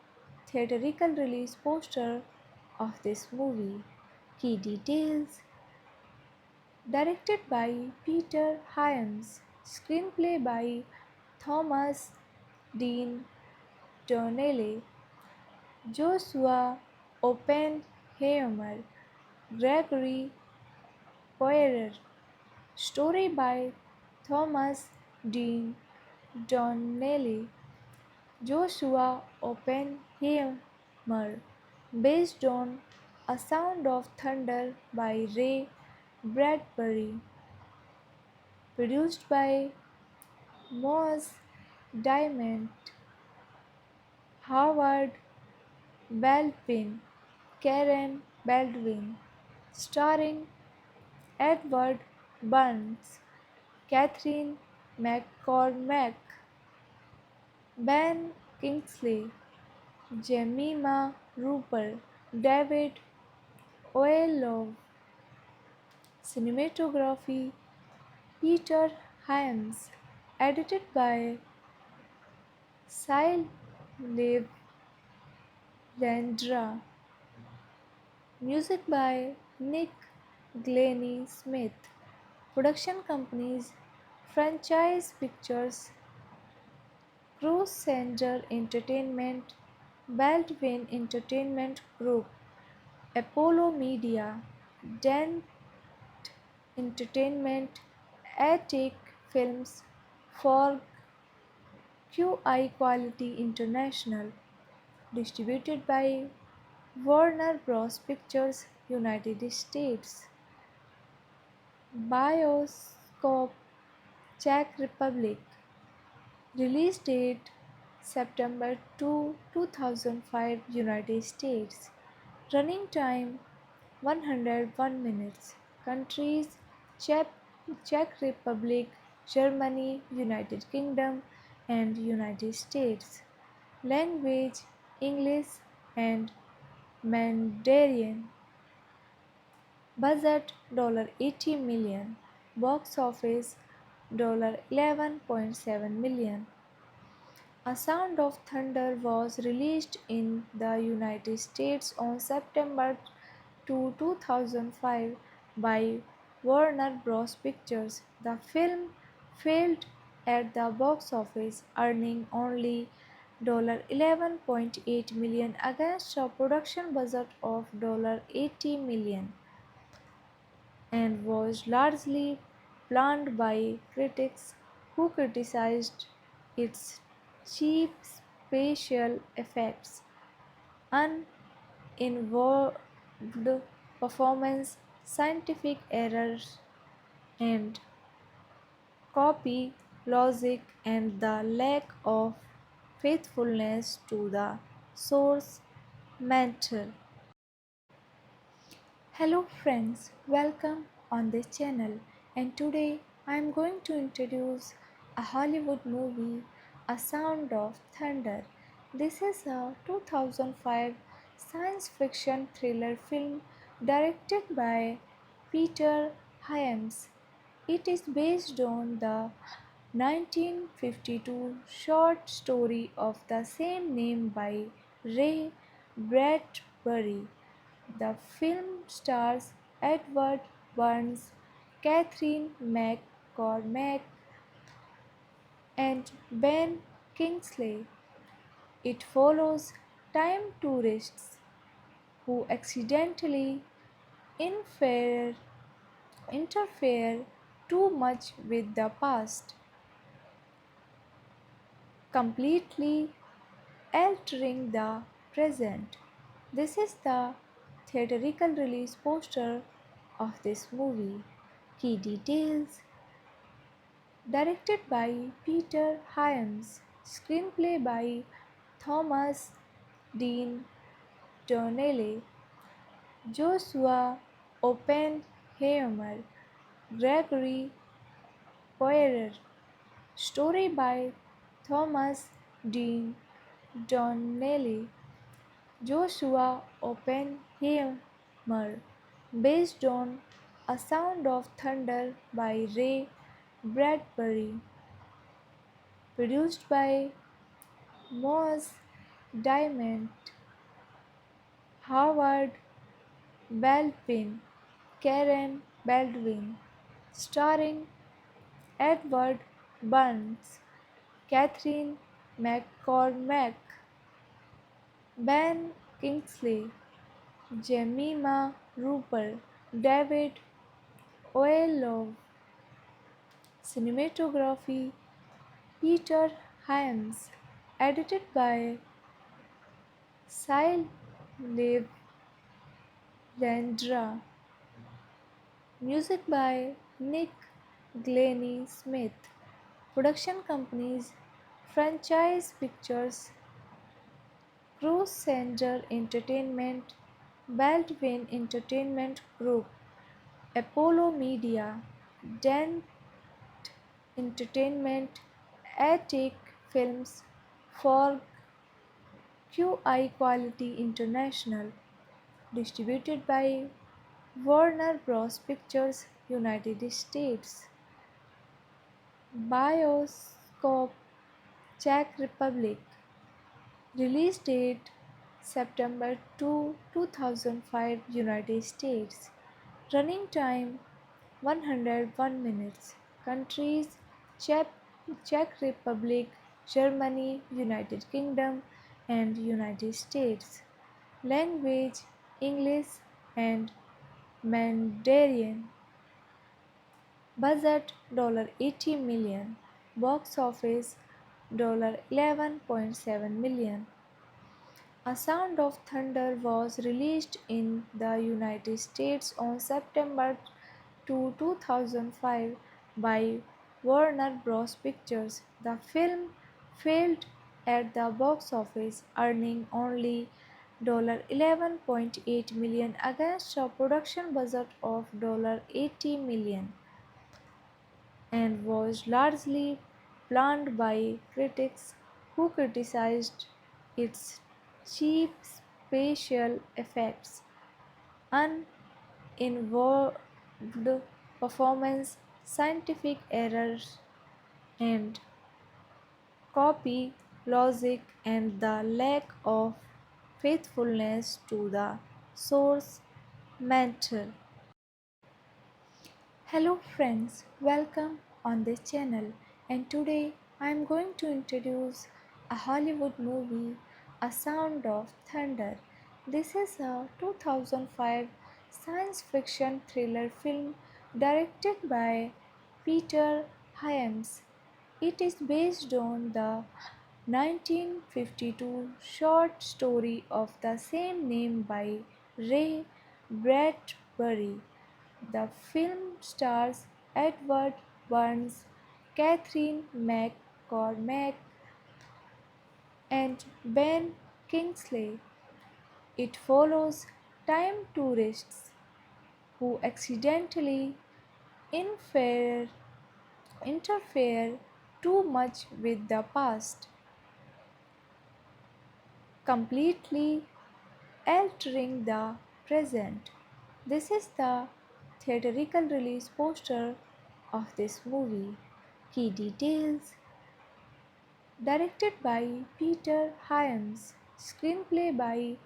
theatrical release poster of this movie. Key details: directed by Peter Hyams, screenplay by Thomas Dean Donnelly, Joshua Oppenheimer, Gregory Poirier, story by Thomas Dean Donnelly, Joshua Oppenheimer, based on A Sound of Thunder by Ray Bradbury, produced by Moss Diamond, Howard Baldwin, Karen Baldwin, starring Edward Burns, Catherine McCormack, Ben Kingsley, Jemima Rupert, David Oyelowo. Cinematography Peter Hyams. Edited by Cy Landra. Music by Nick Glennie Smith. Production companies Franchise Pictures, Crusader Entertainment, Baldwin Entertainment Group, Apollo Media, Dent Entertainment, Attic Films, for QI Quality International, distributed by Warner Bros. Pictures, United States. Bioscope, Czech Republic. Release date September 2, 2005, United States. Running time 101 minutes. Countries Czech, Czech Republic, Germany, United Kingdom, and United States. Language English and Mandarin. Budget $80 million. Box office $11.7 million. A Sound of Thunder was released in the United States on September 2, 2005 by Warner Bros. Pictures. The film failed at the box office, earning only $11.8 million against a production budget of $80 million, and was largely panned by critics who criticized its cheap special effects, uninvolved performance, scientific errors, and copy logic, and the lack of faithfulness to the source material. Hello friends, welcome on this channel, and today I am going to introduce a Hollywood movie, A Sound of Thunder. This is a 2005 science fiction thriller film directed by Peter Hyams. It is based on the 1952 short story of the same name by Ray Bradbury. The film stars Edward Burns, Catherine McCormack, and Ben Kingsley. It follows time tourists who accidentally interfere, interfere too much with the past, completely altering the present. This is the theatrical release poster of this movie. Key details: directed by Peter Hyams, screenplay by Thomas Dean Donnelly, Joshua Oppenheimer, Gregory Poirier, story by Thomas Dean Donnelly, Joshua Oppenheimer, based on A Sound of Thunder by Ray Bradbury, produced by Moss Diamond, Howard Baldwin, Karen Baldwin, starring Edward Burns, Catherine McCormack, Ben Kingsley, Jemima Rupert, David Oyelowo. Cinematography Peter Hyams, edited by Cy Landra, music by Nick Glennie Smith, production companies Franchise Pictures, Crusader Entertainment, Baldwin Entertainment Group, Apollo Media, Dent Entertainment, Attic Films, for QI Quality International, distributed by Warner Bros. Pictures, United States. Bioscope, Czech Republic. Release date September 2, 2005, United States. Running time 101 minutes. Countries Czech, Czech Republic, Germany, United Kingdom, and United States. Language English and Mandarin. Budget $80 million. box office $11.7 million. A Sound of Thunder was released in the United States on September 2, 2005 by Warner Bros. Pictures. The film failed at the box office, earning only $11.8 million against a production budget of $80 million, and was largely panned by critics who criticized its cheap special effects, uninvolved performance, scientific errors, and copy logic, and the lack of faithfulness to the source material. Hello friends, welcome on this channel, and today I am going to introduce a Hollywood movie, A Sound of Thunder. This is a 2005 science fiction thriller film directed by Peter Hyams. It is based on the 1952 short story of the same name by Ray Bradbury. The film stars Edward Burns, Catherine McCormack, and Ben Kingsley. It follows time tourists who accidentally infer- interfere too much with the past, completely altering the present. This is the theatrical release poster of this movie. Key details: directed by Peter Hyams, screenplay by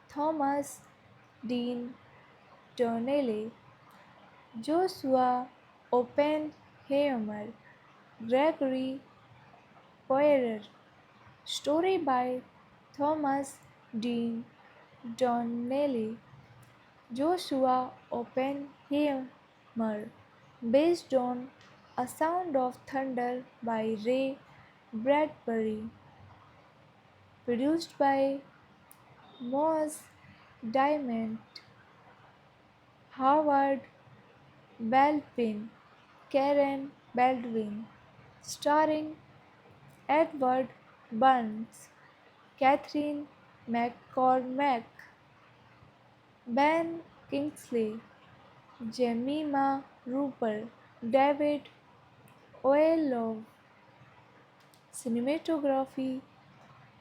Thomas Dean Donnelly, Joshua Oppenheimer, Gregory Poirier, story by Thomas Dean Donnelly, Joshua Oppenheimer, based on A Sound of Thunder by Ray Bradbury, produced by Moss Diamond, Howard Baldwin, Karen Baldwin, starring Edward Burns, Catherine McCormack, Ben Kingsley, Jemima Rupert, David Oyelowo. Cinematography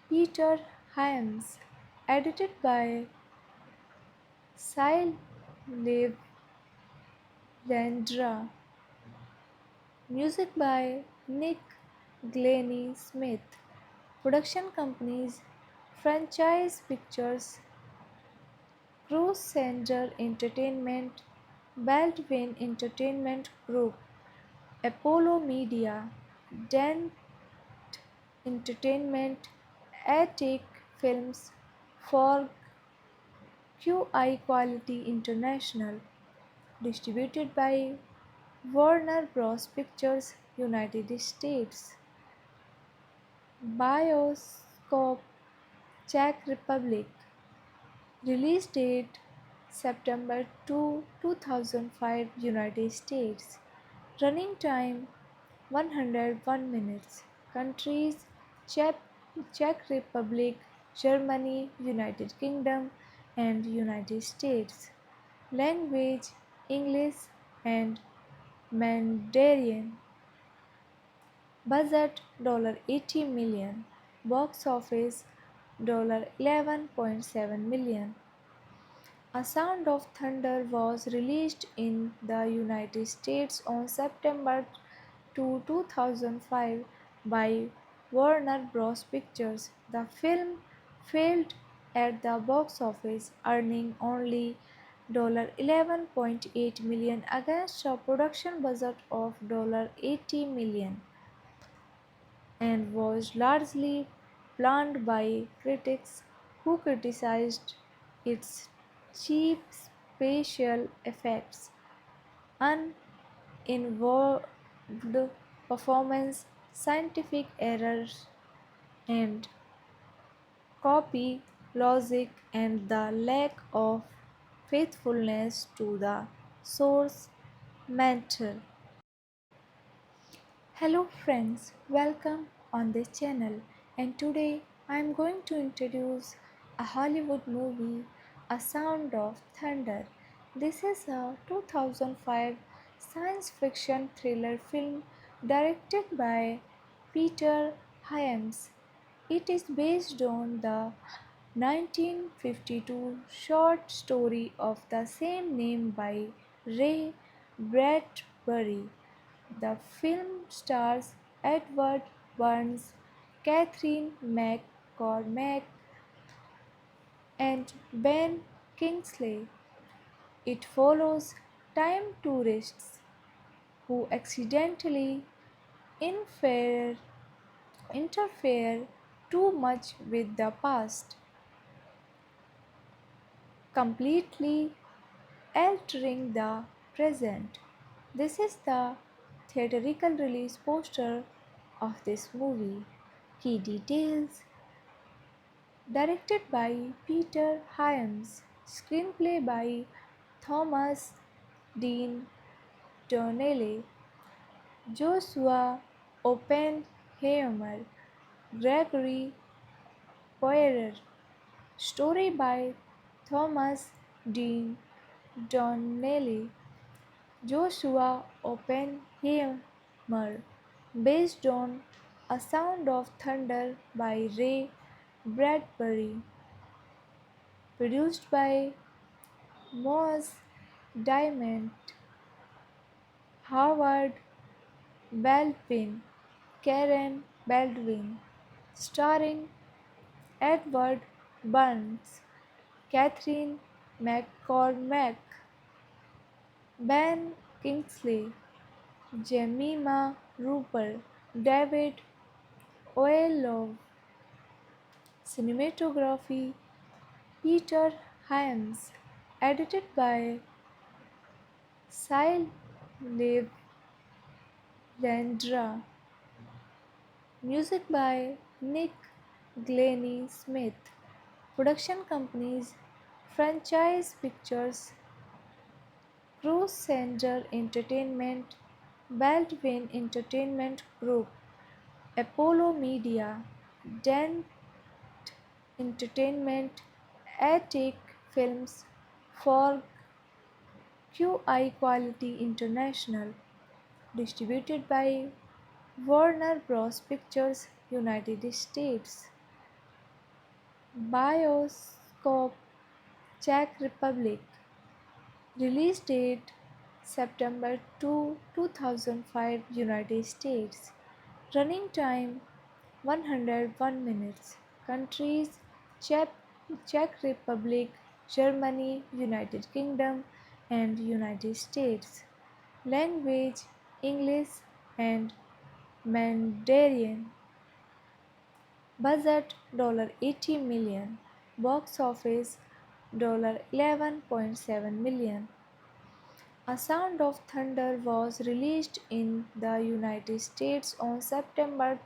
Peter Hyams, edited by Cy Rendra, music by Nick Glennie Smith, production companies Franchise Pictures, Crusader Entertainment, Baldwin Entertainment Group, Apollo Media, Dent Entertainment, Attic Films, for QI Quality International, distributed by Warner Bros. Pictures, United States. Bioscope, Czech Republic. Release date September 2, 2005, United States. Running time 101 minutes. Countries: Czech, Czech Republic, Germany, United Kingdom, and United States. Language: English and Mandarin. Budget $80 million. Box office $11.7 million. A Sound of Thunder was released in the United States on September 2, 2005 by Warner Bros. Pictures. The film failed at the box office, earning only $11.8 million against a production budget of $80 million, and was largely panned by critics who criticized its cheap special effects, uninvolved performance, scientific errors and copy logic and the lack of faithfulness to the source matter. Hello friends, welcome on this channel, and today I am going to introduce a Hollywood movie, A Sound of Thunder. This is a 2005 science fiction thriller film directed by Peter Hyams. It is based on the 1952 short story of the same name by Ray Bradbury. The film stars Edward Burns, Catherine McCormack, and Ben Kingsley. It follows time tourists who accidentally interfere, interfere too much with the past, completely altering the present. This is the theatrical release poster of this movie. Key details: directed by Peter Hyams, screenplay by Thomas Dean Donnelly, Joshua Oppenheimer, Gregory Poirier, story by Thomas Dean Donnelly, Joshua Oppenheimer, based on A Sound of Thunder by Ray Bradbury, produced by Moss Diamond, Howard Baldwin, Karen Baldwin, starring Edward Burns, Catherine McCormack, Ben Kingsley, Jemima Rupert, David Oyelowo, cinematography Peter Hyams, edited by Cy Landra, music by Nick Glennie Smith, production companies Franchise Pictures, Crusader Entertainment, Baldwin Entertainment Group, Apollo Media, Dent Entertainment, Attic Films, for QI Quality International, distributed by Warner Bros. Pictures, United States. Bioscope, Czech Republic. Release date September 2, 2005, United States. Running time 101 minutes. Countries: Czech, Czech Republic, Germany, United Kingdom, and United States. Language: English and Mandarin. Budget $80 million. Box office $11.7 million. A Sound of Thunder was released in the United States on September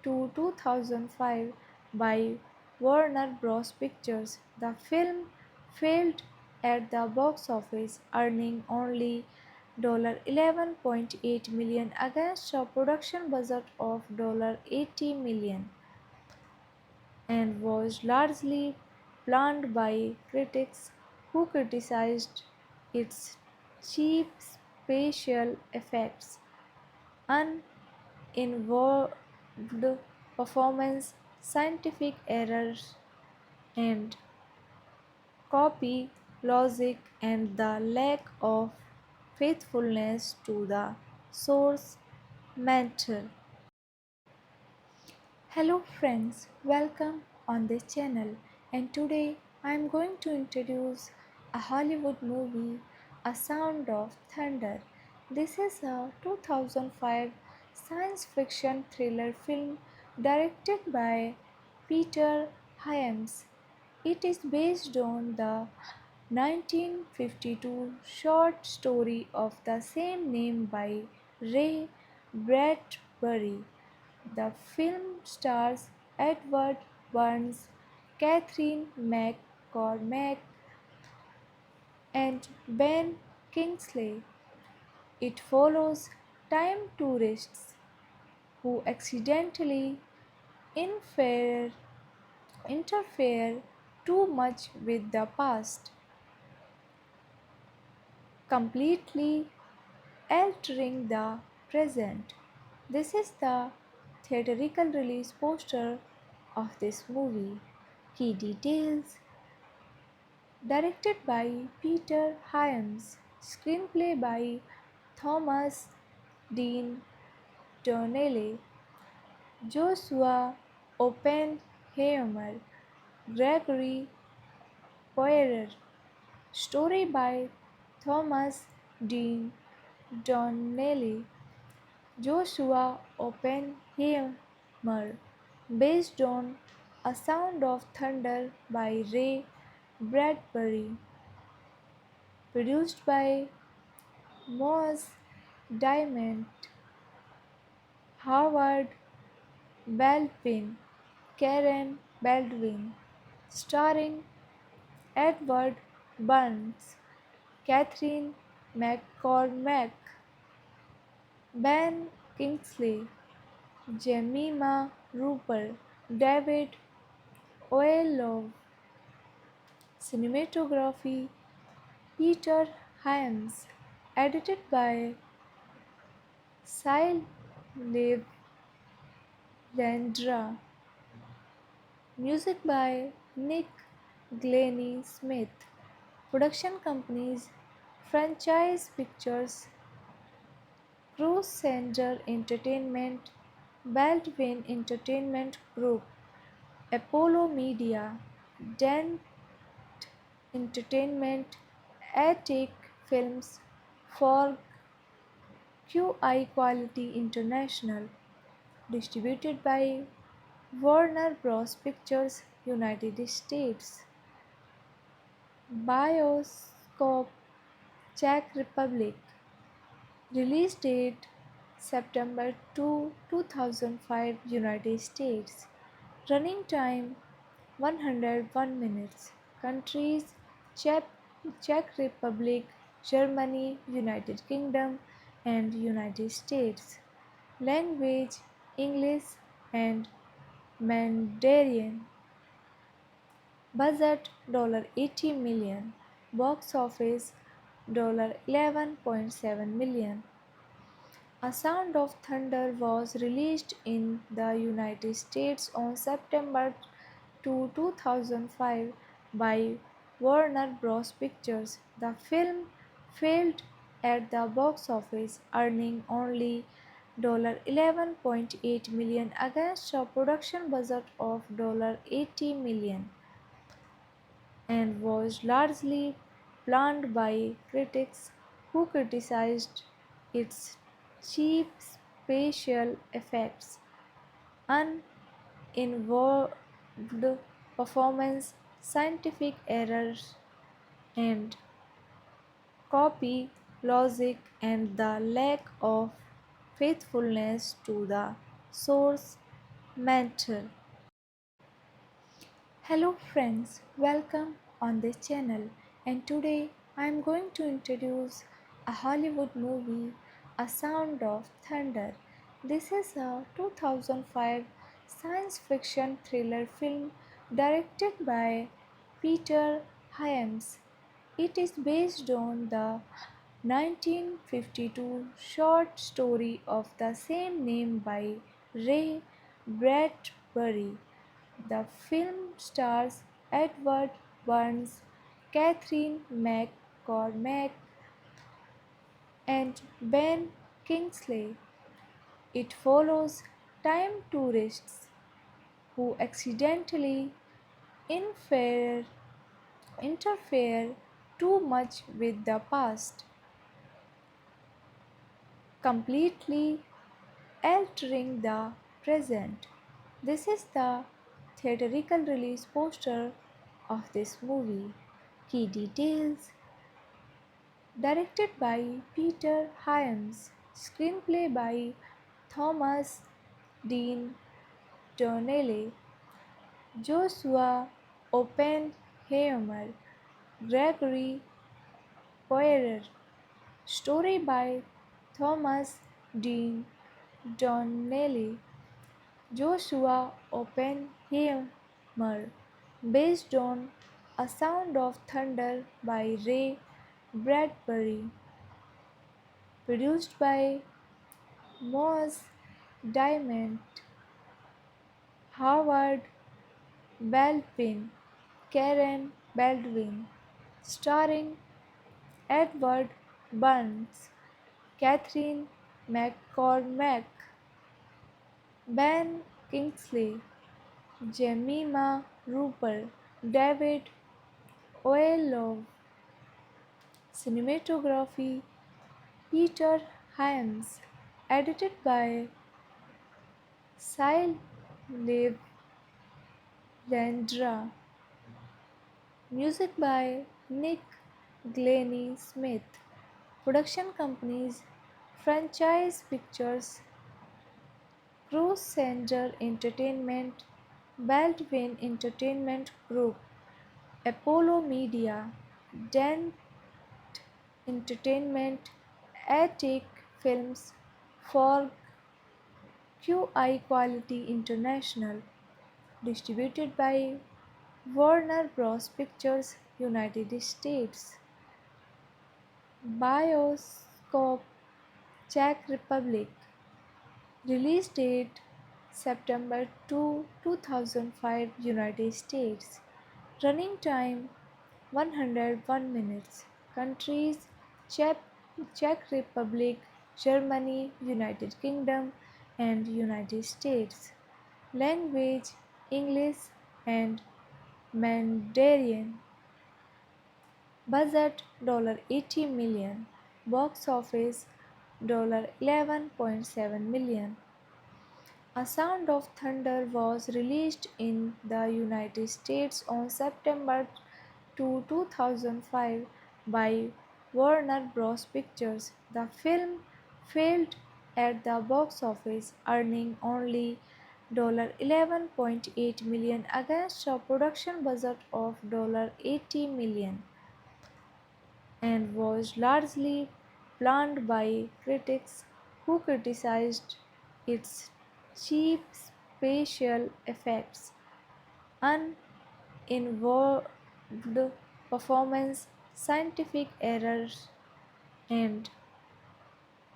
2, 2005 by Warner Bros. Pictures. The film failed at the box office, earning only $11.8 million against a production budget of $80 million, and was largely panned by critics who criticized its cheap special effects, uninvolved performance, scientific errors, and copy logic, and the lack of faithfulness to the source matter. Hello friends, welcome on this channel, and today I am going to introduce a Hollywood movie, A Sound of Thunder. This is a 2005 science fiction thriller film directed by Peter Hyams. It is based on the 1952 short story of the same name by Ray Bradbury. The film stars Edward Burns, Catherine McCormack, and Ben Kingsley. It follows time tourists who accidentally interfere, interfere too much with the past, completely altering the present. This is the theatrical release poster of this movie. Key details: directed by Peter Hyams, screenplay by Thomas Dean Donnelly, Joshua Oppenheimer, Gregory Poirier, story by Thomas Dean Donnelly, Joshua Oppenheimer, based on A Sound of Thunder by Ray Bradbury, produced by Moss Diamond, Howard Baldwin, Karen Baldwin, starring Edward Burns, Catherine McCormack, Ben Kingsley, Jemima Rupert, David Oyelowo, cinematography Peter Hyams, edited by Cy Landra, music by Nick Glennie Smith, production companies Franchise Pictures, Crusader Entertainment, Baldwin Entertainment Group, Apollo Media, Dent Entertainment, Attic Films, for QI Quality International, distributed by Warner Bros. Pictures, United States. Bioscope, Czech Republic. Release date September 2, 2005, United States. Running time 101 minutes. Countries: Czech, Czech Republic, Germany, United Kingdom, and United States. Language: English and Mandarin. Budget $80 million. Box office $11.7 million. A Sound of Thunder was released in the United States on September 2, 2005 by Warner Bros. Pictures. The film failed at the box office, earning only $11.8 million against a production budget of $80 million, and was largely panned by critics who criticized its cheap special effects, uninvolved performance, scientific errors, and copy logic, and the lack of faithfulness to the source material. Hello friends, welcome on this channel, and today I am going to introduce a Hollywood movie, A Sound of Thunder. This is a 2005 science fiction thriller film directed by Peter Hyams. It is based on the 1952 short story of the same name by Ray Bradbury. The film stars Edward Burns, Catherine McCormack, and Ben Kingsley. It follows time tourists who accidentally interfere, interfere too much with the past, completely altering the present. This is the theatrical release poster of this movie. Key details: directed by Peter Hyams, screenplay by Thomas Dean Donnelly, Joshua Oppenheimer, Gregory Poirier. Story by Thomas Dean Donnelly, Joshua Oppenheimer, based on A Sound of Thunder by Ray Bradbury, produced by Moss Diamond, Howard Baldwin, Karen Baldwin, starring Edward Burns, Catherine McCormack, Ben Kingsley, Jemima Rupert, David Oyelowo, cinematography Peter Hyams, edited by Cy Landra, music by Nick Glennie Smith, production companies Franchise Pictures, Crusader Entertainment, Baldwin Entertainment Group, Apollo Media, Dent Entertainment, Attic Films, for QI Quality International, distributed by Warner Bros. Pictures, United States. Bioscope, Czech Republic. Release date September 2, 2005, United States. Running time 101 minutes. Countries Czech, Czech Republic, Germany, United Kingdom, and United States. Language English and Mandarin. Budget $80 million. Box office $11.7 million. A Sound of Thunder was released in the United States on September 2, 2005 by Warner Bros. Pictures. The film failed at the box office, earning only $11.8 million against a production budget of $80 million, and was largely panned by critics who criticized its cheap special effects, uninvolved performance, scientific errors, and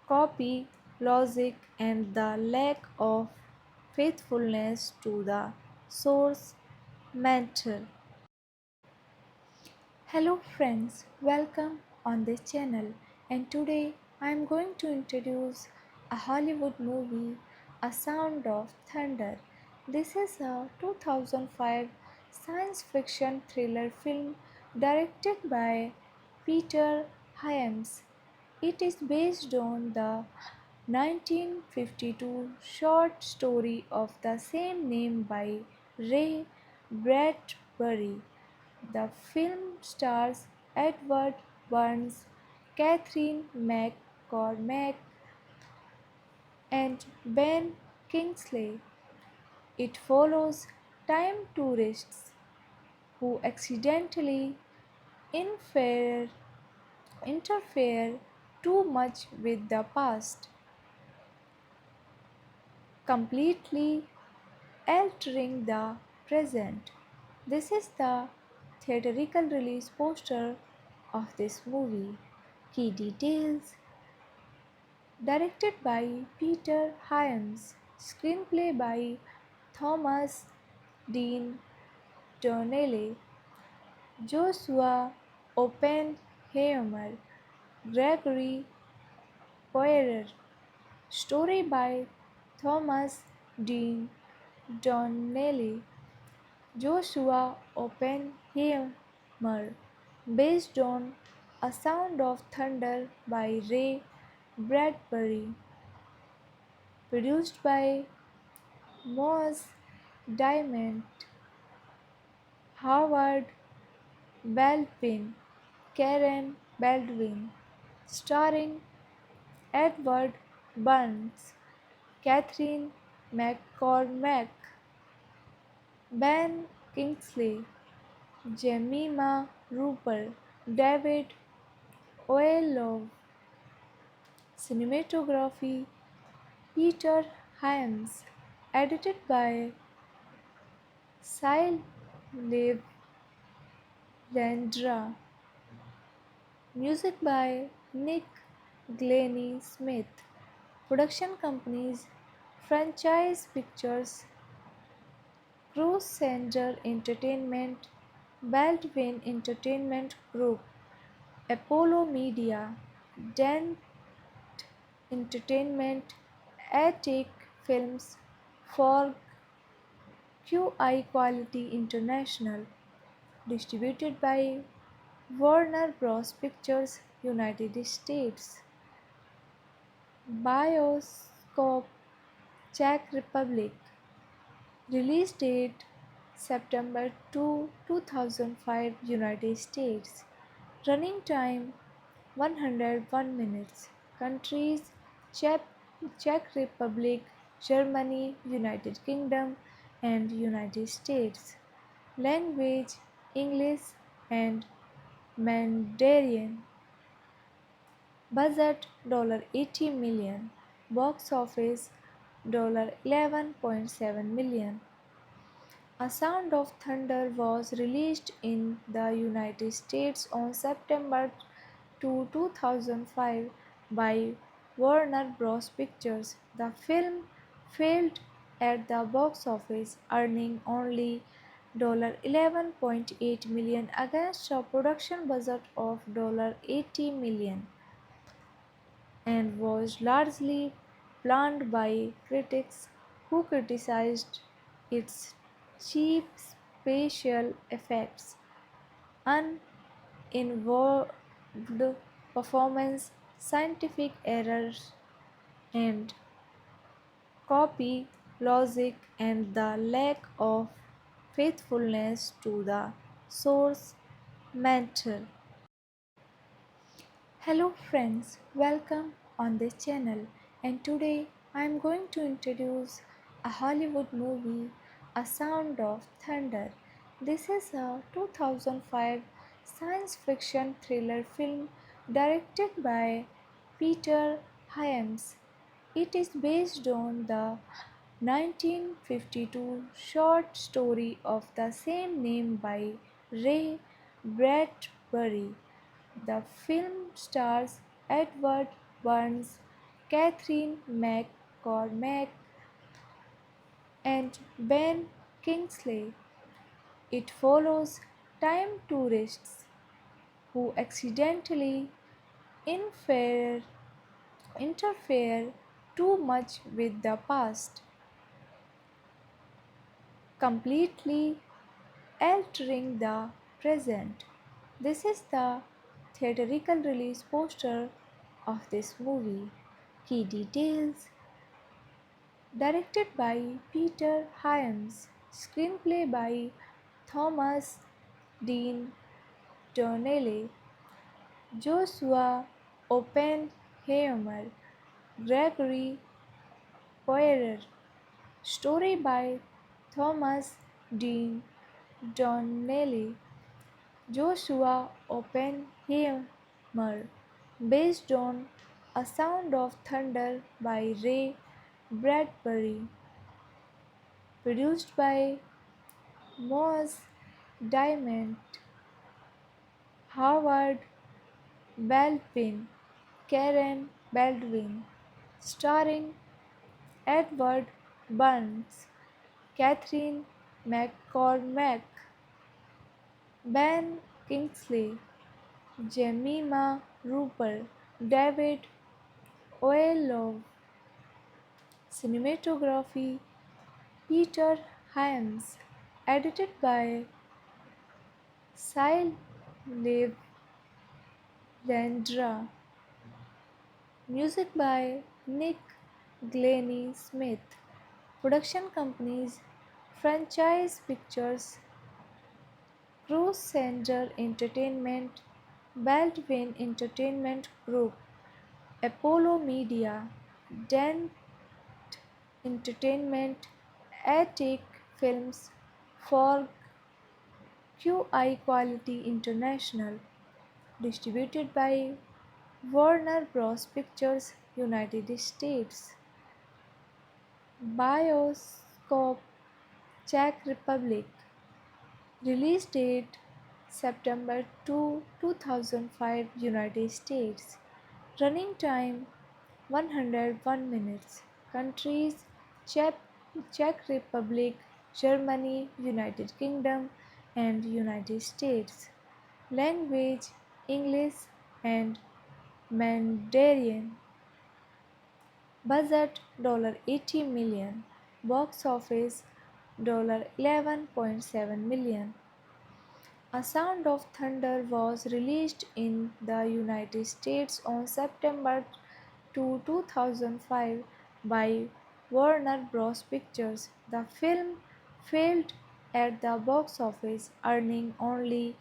copy logic, and the lack of faithfulness to the source material. Hello friends, welcome on this channel, and today I am going to introduce a Hollywood movie, A Sound of Thunder. This is a 2005 science fiction thriller film directed by Peter Hyams. It is based on the 1952 short story of the same name by Ray Bradbury. The film stars Edward Burns, Catherine McCormack, and Ben Kingsley. It follows time tourists who accidentally infer- interfere too much with the past, completely altering the present. This is the theatrical release poster of this movie. Key details: directed by Peter Hyams, screenplay by Thomas Dean Donnelly, Joshua Oppenheimer, Gregory Poirier, story by Thomas Dean Donnelly, Joshua Oppenheimer, based on A Sound of Thunder by Ray Bradbury, produced by Moss Diamond, Howard Baldwin, Karen Baldwin, starring Edward Burns, Catherine McCormack, Ben Kingsley, Jemima Rupert, David Oyelowo, cinematography Peter Hyams, edited by Cy Landra, music by Nick Glennie Smith, production companies Franchise Pictures, Crusader Entertainment, Baldwin Entertainment Group, Apollo Media, Dent Entertainment, Attic Films, for QI Quality International, distributed by Warner Bros. Pictures, United States. Bioscope, Czech Republic. Release date September 2, 2005, United States. Running time 101 minutes. Countries Czech, Czech Republic, Germany, United Kingdom, and United States. Language English and Mandarin. Budget $80 million. Box office $11.7 million. A Sound of Thunder was released in the United States on September 2, 2005 by Warner Bros. Pictures. The film failed at the box office, earning only $11.8 million against a production budget of $80 million, and was largely panned by critics who criticized its cheap special effects, uninvolved performance, scientific errors, and copy logic, and the lack of faithfulness to the source material. Hello friends, welcome on this channel, and today I am going to introduce a Hollywood movie, A Sound of Thunder. This is a 2005 science fiction thriller film directed by Peter Hyams. It is based on the 1952 short story of the same name by Ray Bradbury. The film stars Edward Burns, Catherine McCormack, and Ben Kingsley. It follows time tourists who accidentally infer, interfere too much with the past, completely altering the present. This is the theatrical release poster of this movie. Key details: directed by Peter Hyams, screenplay by Thomas Dean Donnelly, Joshua Oppenheimer, Gregory Poirier, story by Thomas Dean Donnelly, Joshua Oppenheimer, based on A Sound of Thunder by Ray Bradbury, produced by Moss Diamond, Howard Baldwin, Karen Baldwin, starring Edward Burns, Catherine McCormack, Ben Kingsley, Jemima Rupert, David Oyelowo, cinematography Peter Hyams, edited by Cy Landra, music by Nick Glennie Smith, production companies Franchise Pictures, Crusader Entertainment, Baldwin Entertainment Group, Apollo Media, Dent Entertainment Attic Films for QI Quality International, distributed by Warner Bros. Pictures, United States. Bioscope Czech Republic. Release date September 2, 2005, United States. Running time 101 minutes. Countries Czech, Czech Republic, Germany, United Kingdom, and United States. Language English and Mandarin. Budget $80 million. Box office $11.7 million. A Sound of Thunder was released in the United States on September 2, 2005 by Warner Bros. Pictures. The film failed at the box office, earning only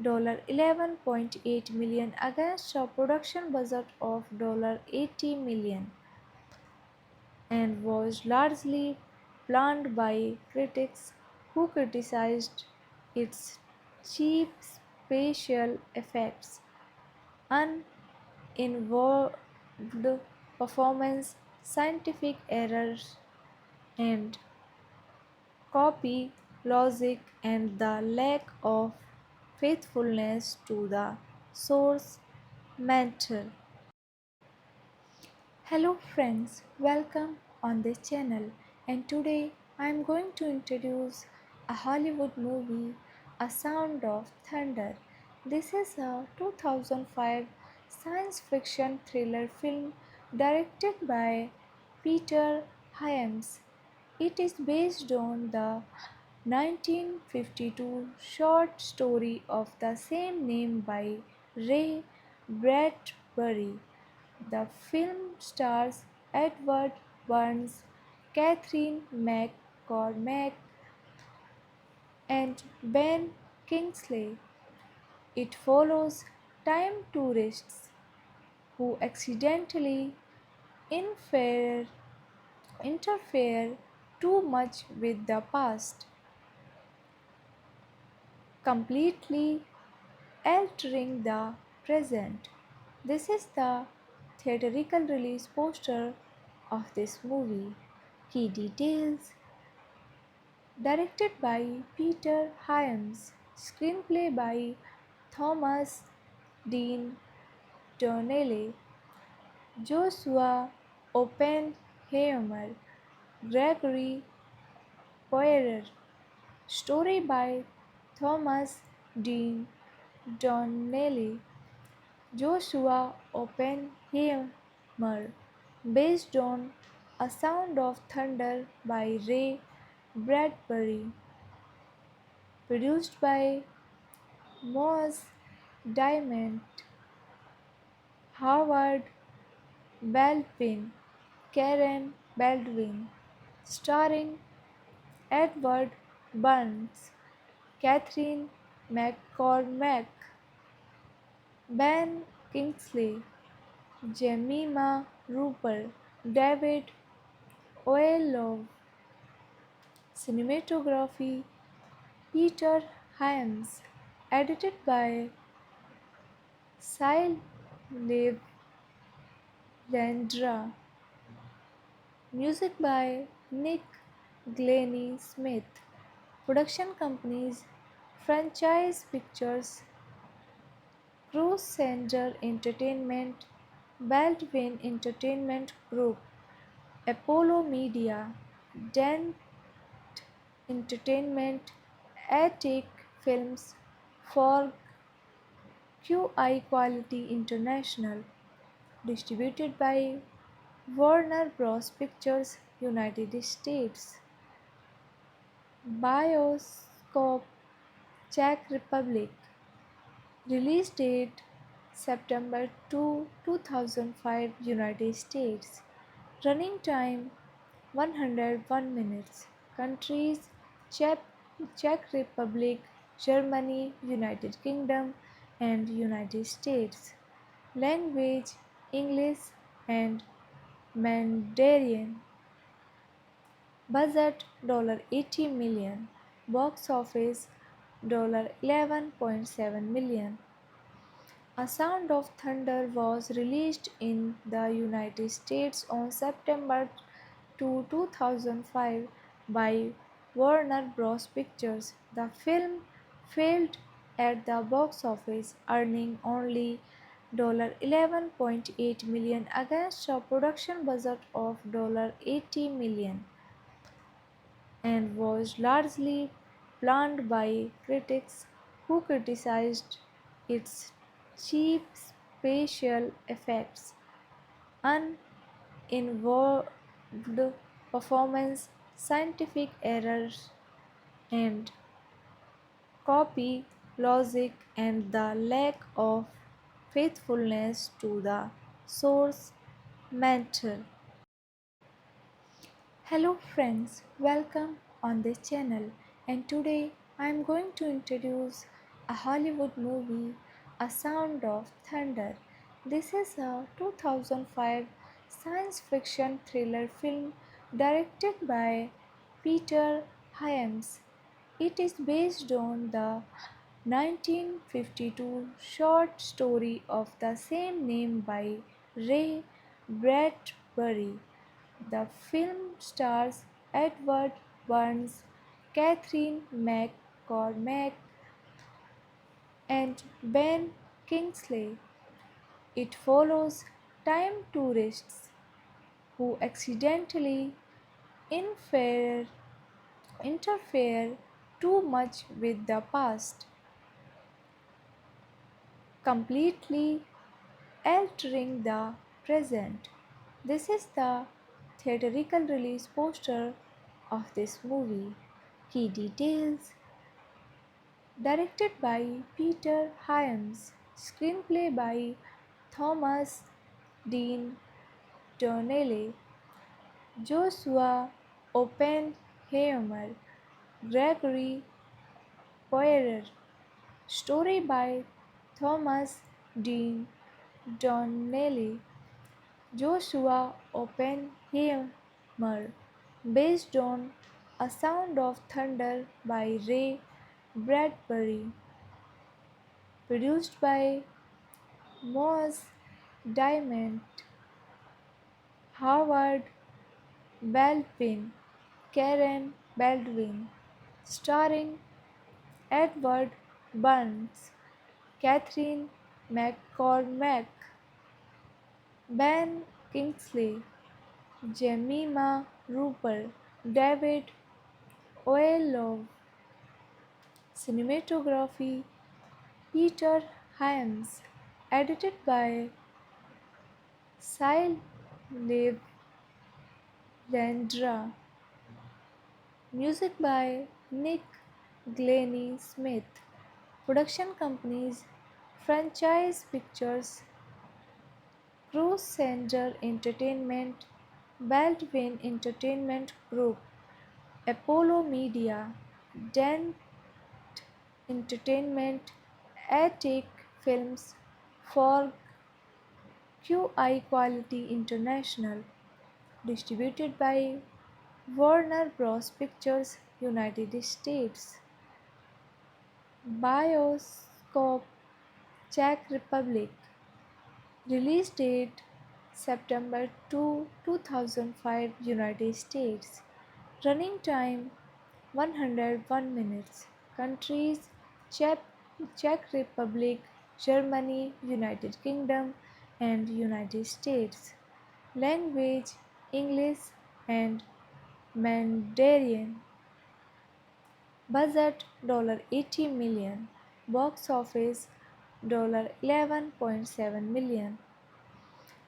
$11.8 million against a production budget of $80 million, and was largely panned by critics who criticized its cheap special effects, uninvolved performance, scientific errors, and copy logic, and the lack of faithfulness to the source material. Hello friends, welcome on this channel, and today I am going to introduce a Hollywood movie, A Sound of Thunder. This is a 2005 science fiction thriller film directed by Peter Hyams. It is based on the 1952 short story of the same name by Ray Bradbury. The film stars Edward Burns, Catherine McCormack, and Ben Kingsley. It follows time tourists who accidentally infer- interfere too much with the past, completely altering the present. This is the theatrical release poster of this movie. Key details: directed by Peter Hyams, screenplay by Thomas Dean Donnelly, Joshua Oppenheimer, Gregory Poirier, story by Thomas Dean Donnelly, Joshua Oppenheimer, based on A Sound of Thunder by Ray Bradbury, produced by Moss Diamond, Howard Baldwin, Karen Baldwin, starring Edward Burns, Catherine McCormack, Ben Kingsley, Jemima Rupert, David Oyelowo. Cinematography Peter Hyams, edited by Cy Landra, music by Nick Glennie Smith, production companies Franchise Pictures, Crusader Entertainment, Baldwin Entertainment Group, Apollo Media, Dent Entertainment, Attic Films for QI Quality International, distributed by Warner Bros. Pictures, United States. Bioscope Czech Republic. Release date September 2, 2005, United States. Running time 101 minutes. Countries Czech, Czech Republic, Germany, United Kingdom, and United States. Language English and Mandarin. Budget $80 million. Box office $11.7 million. A Sound of Thunder was released in the United States on September 2, 2005 by Warner Bros. Pictures. The film failed at the box office, earning only $11.8 million against a production budget of $80 million, and was largely panned by critics who criticized its cheap special effects, uninvolved performance, scientific errors, and copy logic, and the lack of faithfulness to the source material. Hello friends, welcome on this channel, and today I am going to introduce a Hollywood movie, A Sound of Thunder. This is a 2005 science fiction thriller film directed by Peter Hyams. It is based on the 1952 short story of the same name by Ray Bradbury. The film stars Edward Burns, Catherine McCormack, and Ben Kingsley. It follows time tourists who accidentally interfere, interfere too much with the past, completely altering the present. This is the theatrical release poster of this movie. Key details: directed by Peter Hyams, screenplay by Thomas Dean Donnelly, Joshua Oppenheimer, Gregory Poirier, story by Thomas Dean Donnelly, Joshua Oppenheimer, based on A Sound of Thunder by Ray Bradbury, produced by Moss Diamond, Howard Baldwin, Karen Baldwin, starring Edward Burns, Catherine McCormack, Ben Kingsley, Jemima Rupert, David Oyelowo, cinematography Peter Hyams, edited by Cy Landra, music by Nick Glennie Smith, production companies Franchise Pictures, Crusader Entertainment, Baldwin Entertainment Group, Apollo Media, Dent Entertainment, Attic Films, for QI Quality International, distributed by Warner Bros. Pictures, United States. Bioscope, Czech Republic. Release date September 2, 2005, United States. Running time 101 minutes. Countries: Czech, Czech Republic, Germany, United Kingdom, and United States. Language: English and Mandarin. Budget $80 million. Box office $11.7 million.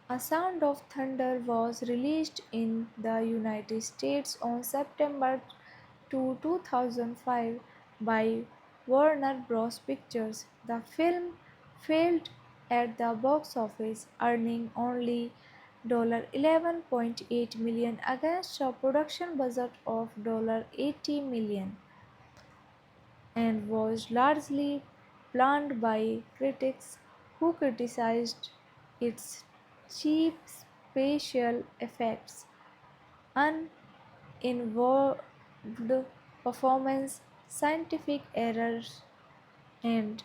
A Sound of Thunder was released in the United States on September 2, 2005 by Warner Bros. Pictures. The film failed at the box office, earning only $11.8 million against a production budget of $80 million, and was largely panned by critics who criticized its cheap special effects, involved performance, scientific errors, and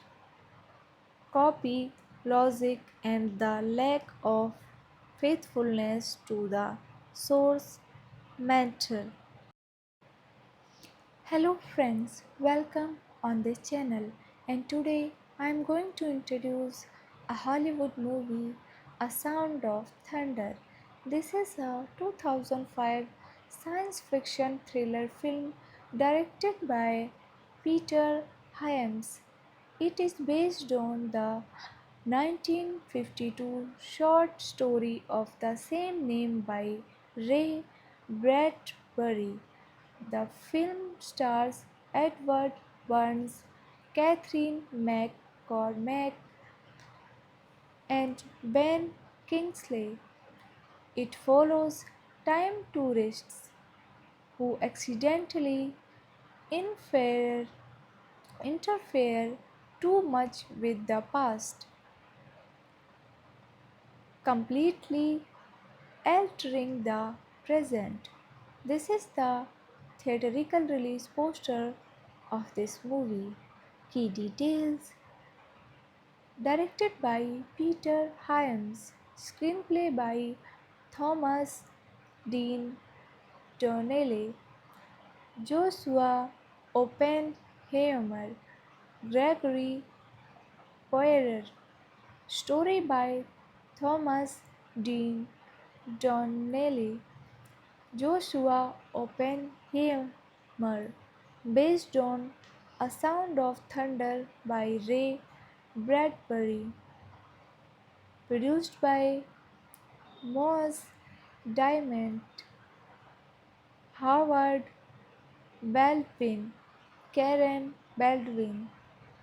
copy logic, and the lack of faithfulness to the source matter. Hello friends, welcome on this channel, and today I am going to introduce a Hollywood movie, A Sound of Thunder. This is a 2005 science fiction thriller film directed by Peter Hyams. It is based on the 1952 short story of the same name by Ray Bradbury. The film stars Edward Burns, Catherine McCormack, and Ben Kingsley. It follows time tourists who accidentally infer- interfere too much with the past, completely altering the present. This is the theatrical release poster of this movie. Key details: directed by Peter Hyams, screenplay by Thomas Dean Donnelly, Joshua Oppenheimer, Gregory Poirier, story by Thomas Dean Donnelly, Joshua Oppenheimer, based on A Sound of Thunder by Ray Bradbury, produced by Moss Diamond, Howard Baldwin, Karen Baldwin,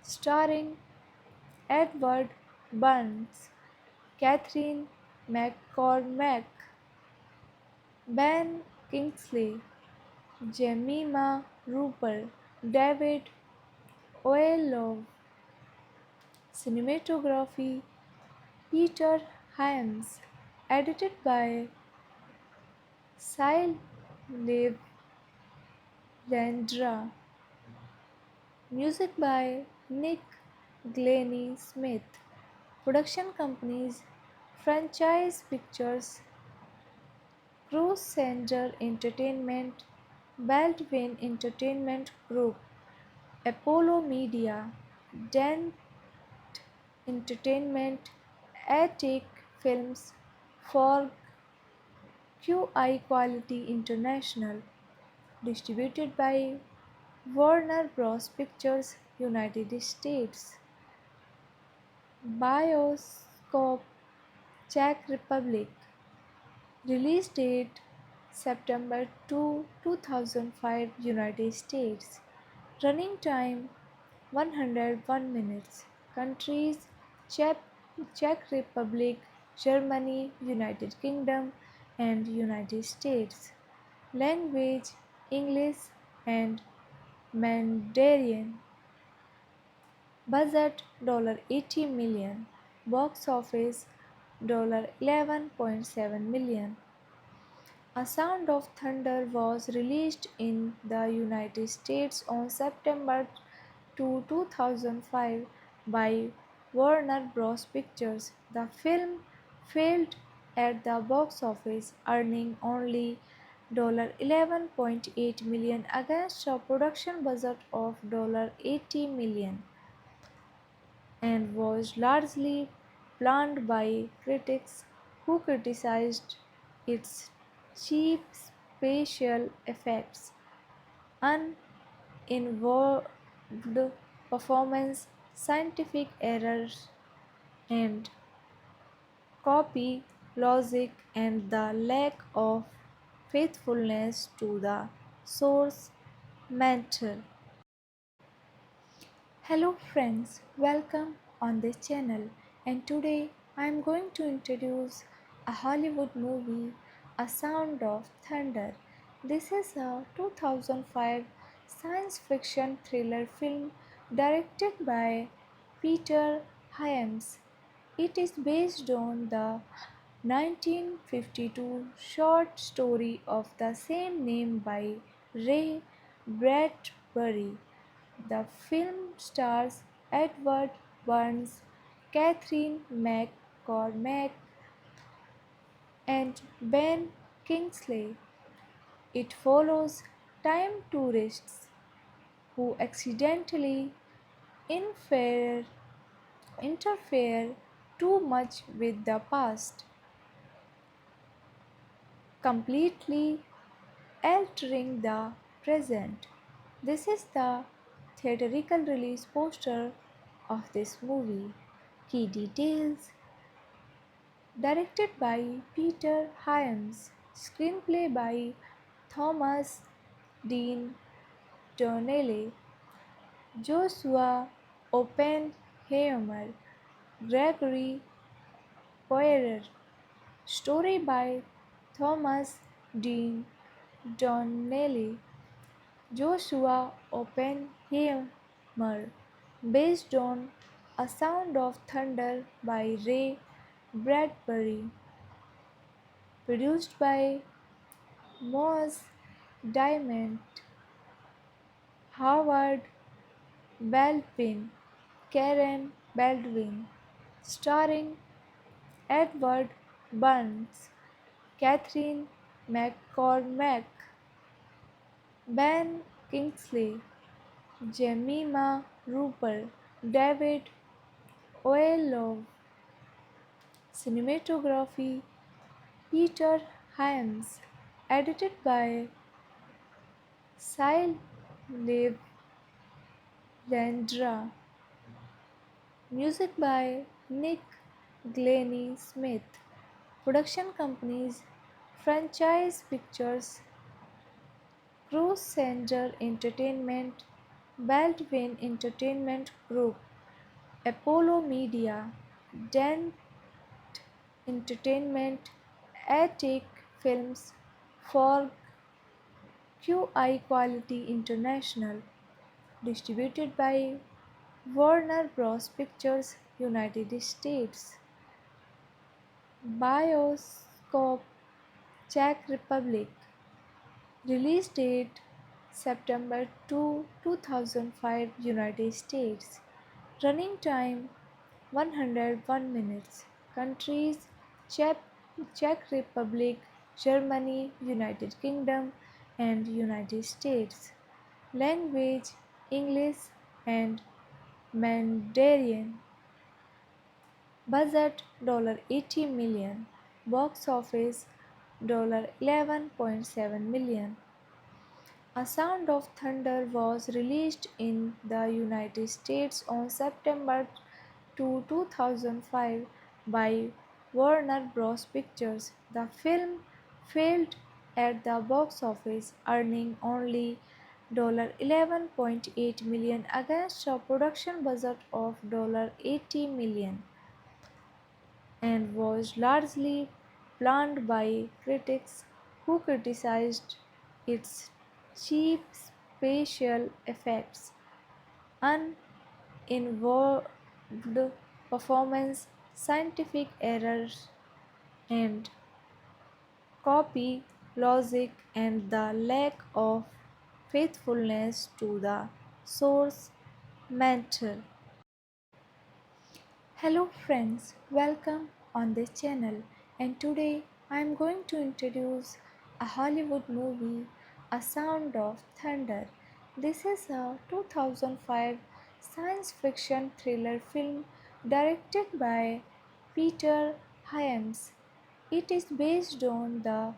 starring Edward Burns, Catherine McCormack, Ben Kingsley, Jemima Rupert, David Oyelowo, cinematography Peter Hyams, edited by Cy Landra, music by Nick Glennie Smith, production companies Franchise Pictures, Crusader Entertainment, Baldwin Entertainment Group, Apollo Media, Dent Entertainment, Attic Films, for QI Quality International, distributed by Warner Bros. Pictures, United States. Bioscope, Czech Republic. Release date September 2, 2005, United States. Running time 101 minutes. Countries: Czech, Czech Republic, Germany, United Kingdom, and United States. Language: English and Mandarin. Budget $80 million. Box office $11.7 million. A Sound of Thunder was released in the United States on September 2, 2005 by Warner Bros. Pictures. The film failed at the box office, earning only $11.8 million against a production budget of $80 million, and was largely panned by critics who criticized its cheap special effects, uninvolved performance, scientific errors, and copy logic, and the lack of faithfulness to the source matter. Hello friends, welcome on this channel, and today I am going to introduce a Hollywood movie, A Sound of Thunder. This is a 2005 science fiction thriller film directed by Peter Hyams. It is based on the 1952 short story of the same name by Ray Bradbury. The film stars Edward Burns, Catherine McCormack, and Ben Kingsley. It follows time tourists who accidentally infer, interfere too much with the past, completely altering the present. This is the theatrical release poster of this movie. Key details: directed by Peter Hyams, screenplay by Thomas Dean Donnelly, Joshua Oppenheimer, Gregory Poirier, story by Thomas Dean Donnelly, Joshua Oppenheimer, based on A Sound of Thunder by Ray Bradbury, produced by Moss Diamond, Howard Baldwin, Karen Baldwin, starring Edward Burns, Catherine McCormack, Ben Kingsley, Jemima Rupert, David Oyelowo, cinematography Peter Hyams, edited by Cy Landra, music by Nick Glennie Smith, production companies Franchise Pictures, Crusader Entertainment, Baldwin Entertainment Group, Apollo Media, Dent Entertainment, Attic Films, for QI Quality International, distributed by Warner Bros. Pictures, United States. Bioscope, Czech Republic. Release date September 2, 2005, United States. Running time 101 minutes. Countries: Czech, Czech Republic, Germany, United Kingdom, and United States. Language: English and Mandarin. Budget $80 million. Box office $11.7 million. A Sound of Thunder was released in the United States on September 2, 2005 by Warner Bros. Pictures. The film failed at the box office, earning only $11.8 million against a production budget of $80 million, and was largely panned by critics who criticized its cheap special effects, uninvolved performance, scientific errors, and copy logic, and the lack of faithfulness to the source material. Hello friends, welcome on this channel, and today I am going to introduce a Hollywood movie, A Sound of Thunder. This is a 2005 science fiction thriller film directed by Peter Hyams. It is based on the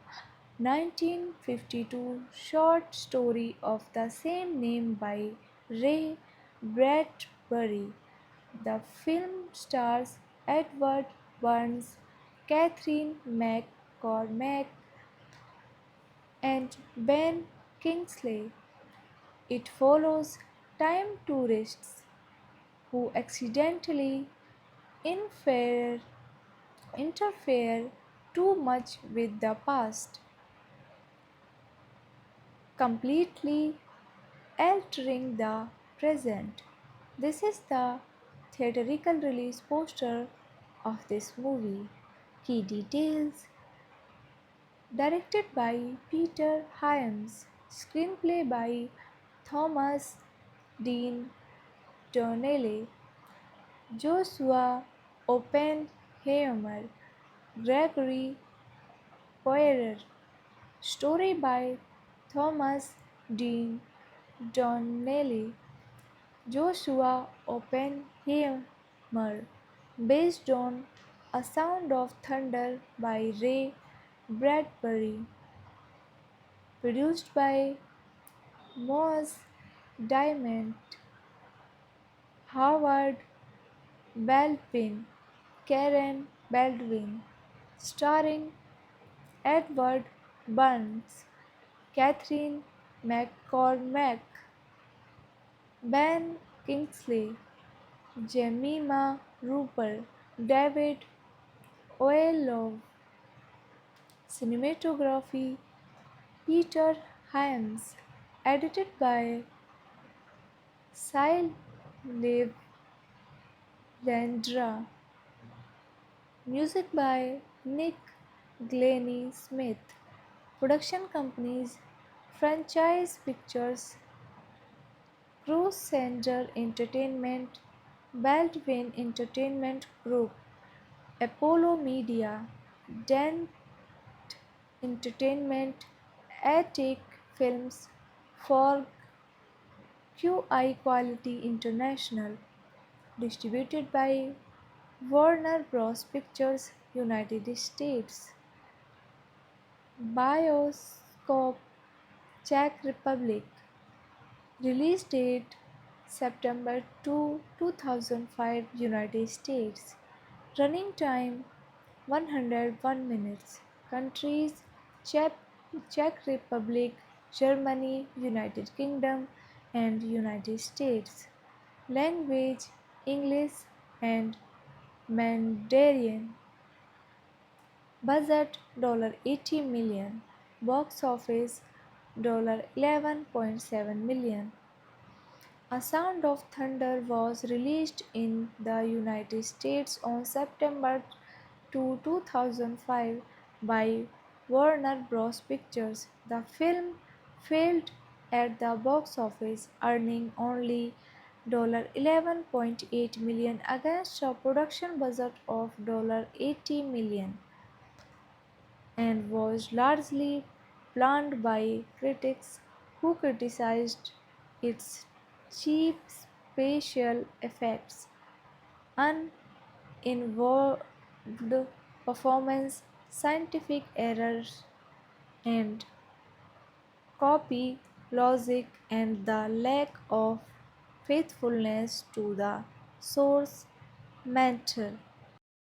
1952 short story of the same name by Ray Bradbury. The film stars Edward Burns, Catherine McCormack, and Ben Kingsley. It follows time tourists who accidentally infer, interfere too much with the past, completely altering the present. This is the theatrical release poster of this movie. Key details: directed by Peter Hyams, screenplay by Thomas Dean Donnelly, Joshua Oppenheimer, Gregory Poirier, story by Thomas Dean Donnelly, Joshua Oppenheimer, based on A Sound of Thunder by Ray Bradbury, produced by Moss Diamond, Howard Baldwin, Karen Baldwin, starring Edward Burns, Catherine McCormack, Ben Kingsley, Jemima Rupert, David Oyelowo, cinematography Peter Hyams, edited by Cy Landra, music by Nick Glennie Smith, production companies Franchise Pictures, Crusader Entertainment, Baldwin Entertainment Group, Apollo Media, Dent Entertainment, Attic Films, for QI Quality International, distributed by Warner Bros. Pictures, United States. Bioscope, Czech Republic. Release date September 2, 2005, United States. Running time 101 minutes. Countries: Czech, Czech Republic, Germany, United Kingdom, and United States. Language: English and Mandarin. Budget $80 million. Box office $11.7 million. A Sound of Thunder was released in the United States on September 2, 2005 by Warner Bros. Pictures. The film failed at the box office, earning only $11.8 million against a production budget of $80 million, and was largely panned by critics who criticized its cheap special effects, uninvolved performance, scientific errors, and copy logic, and the lack of faithfulness to the source matter.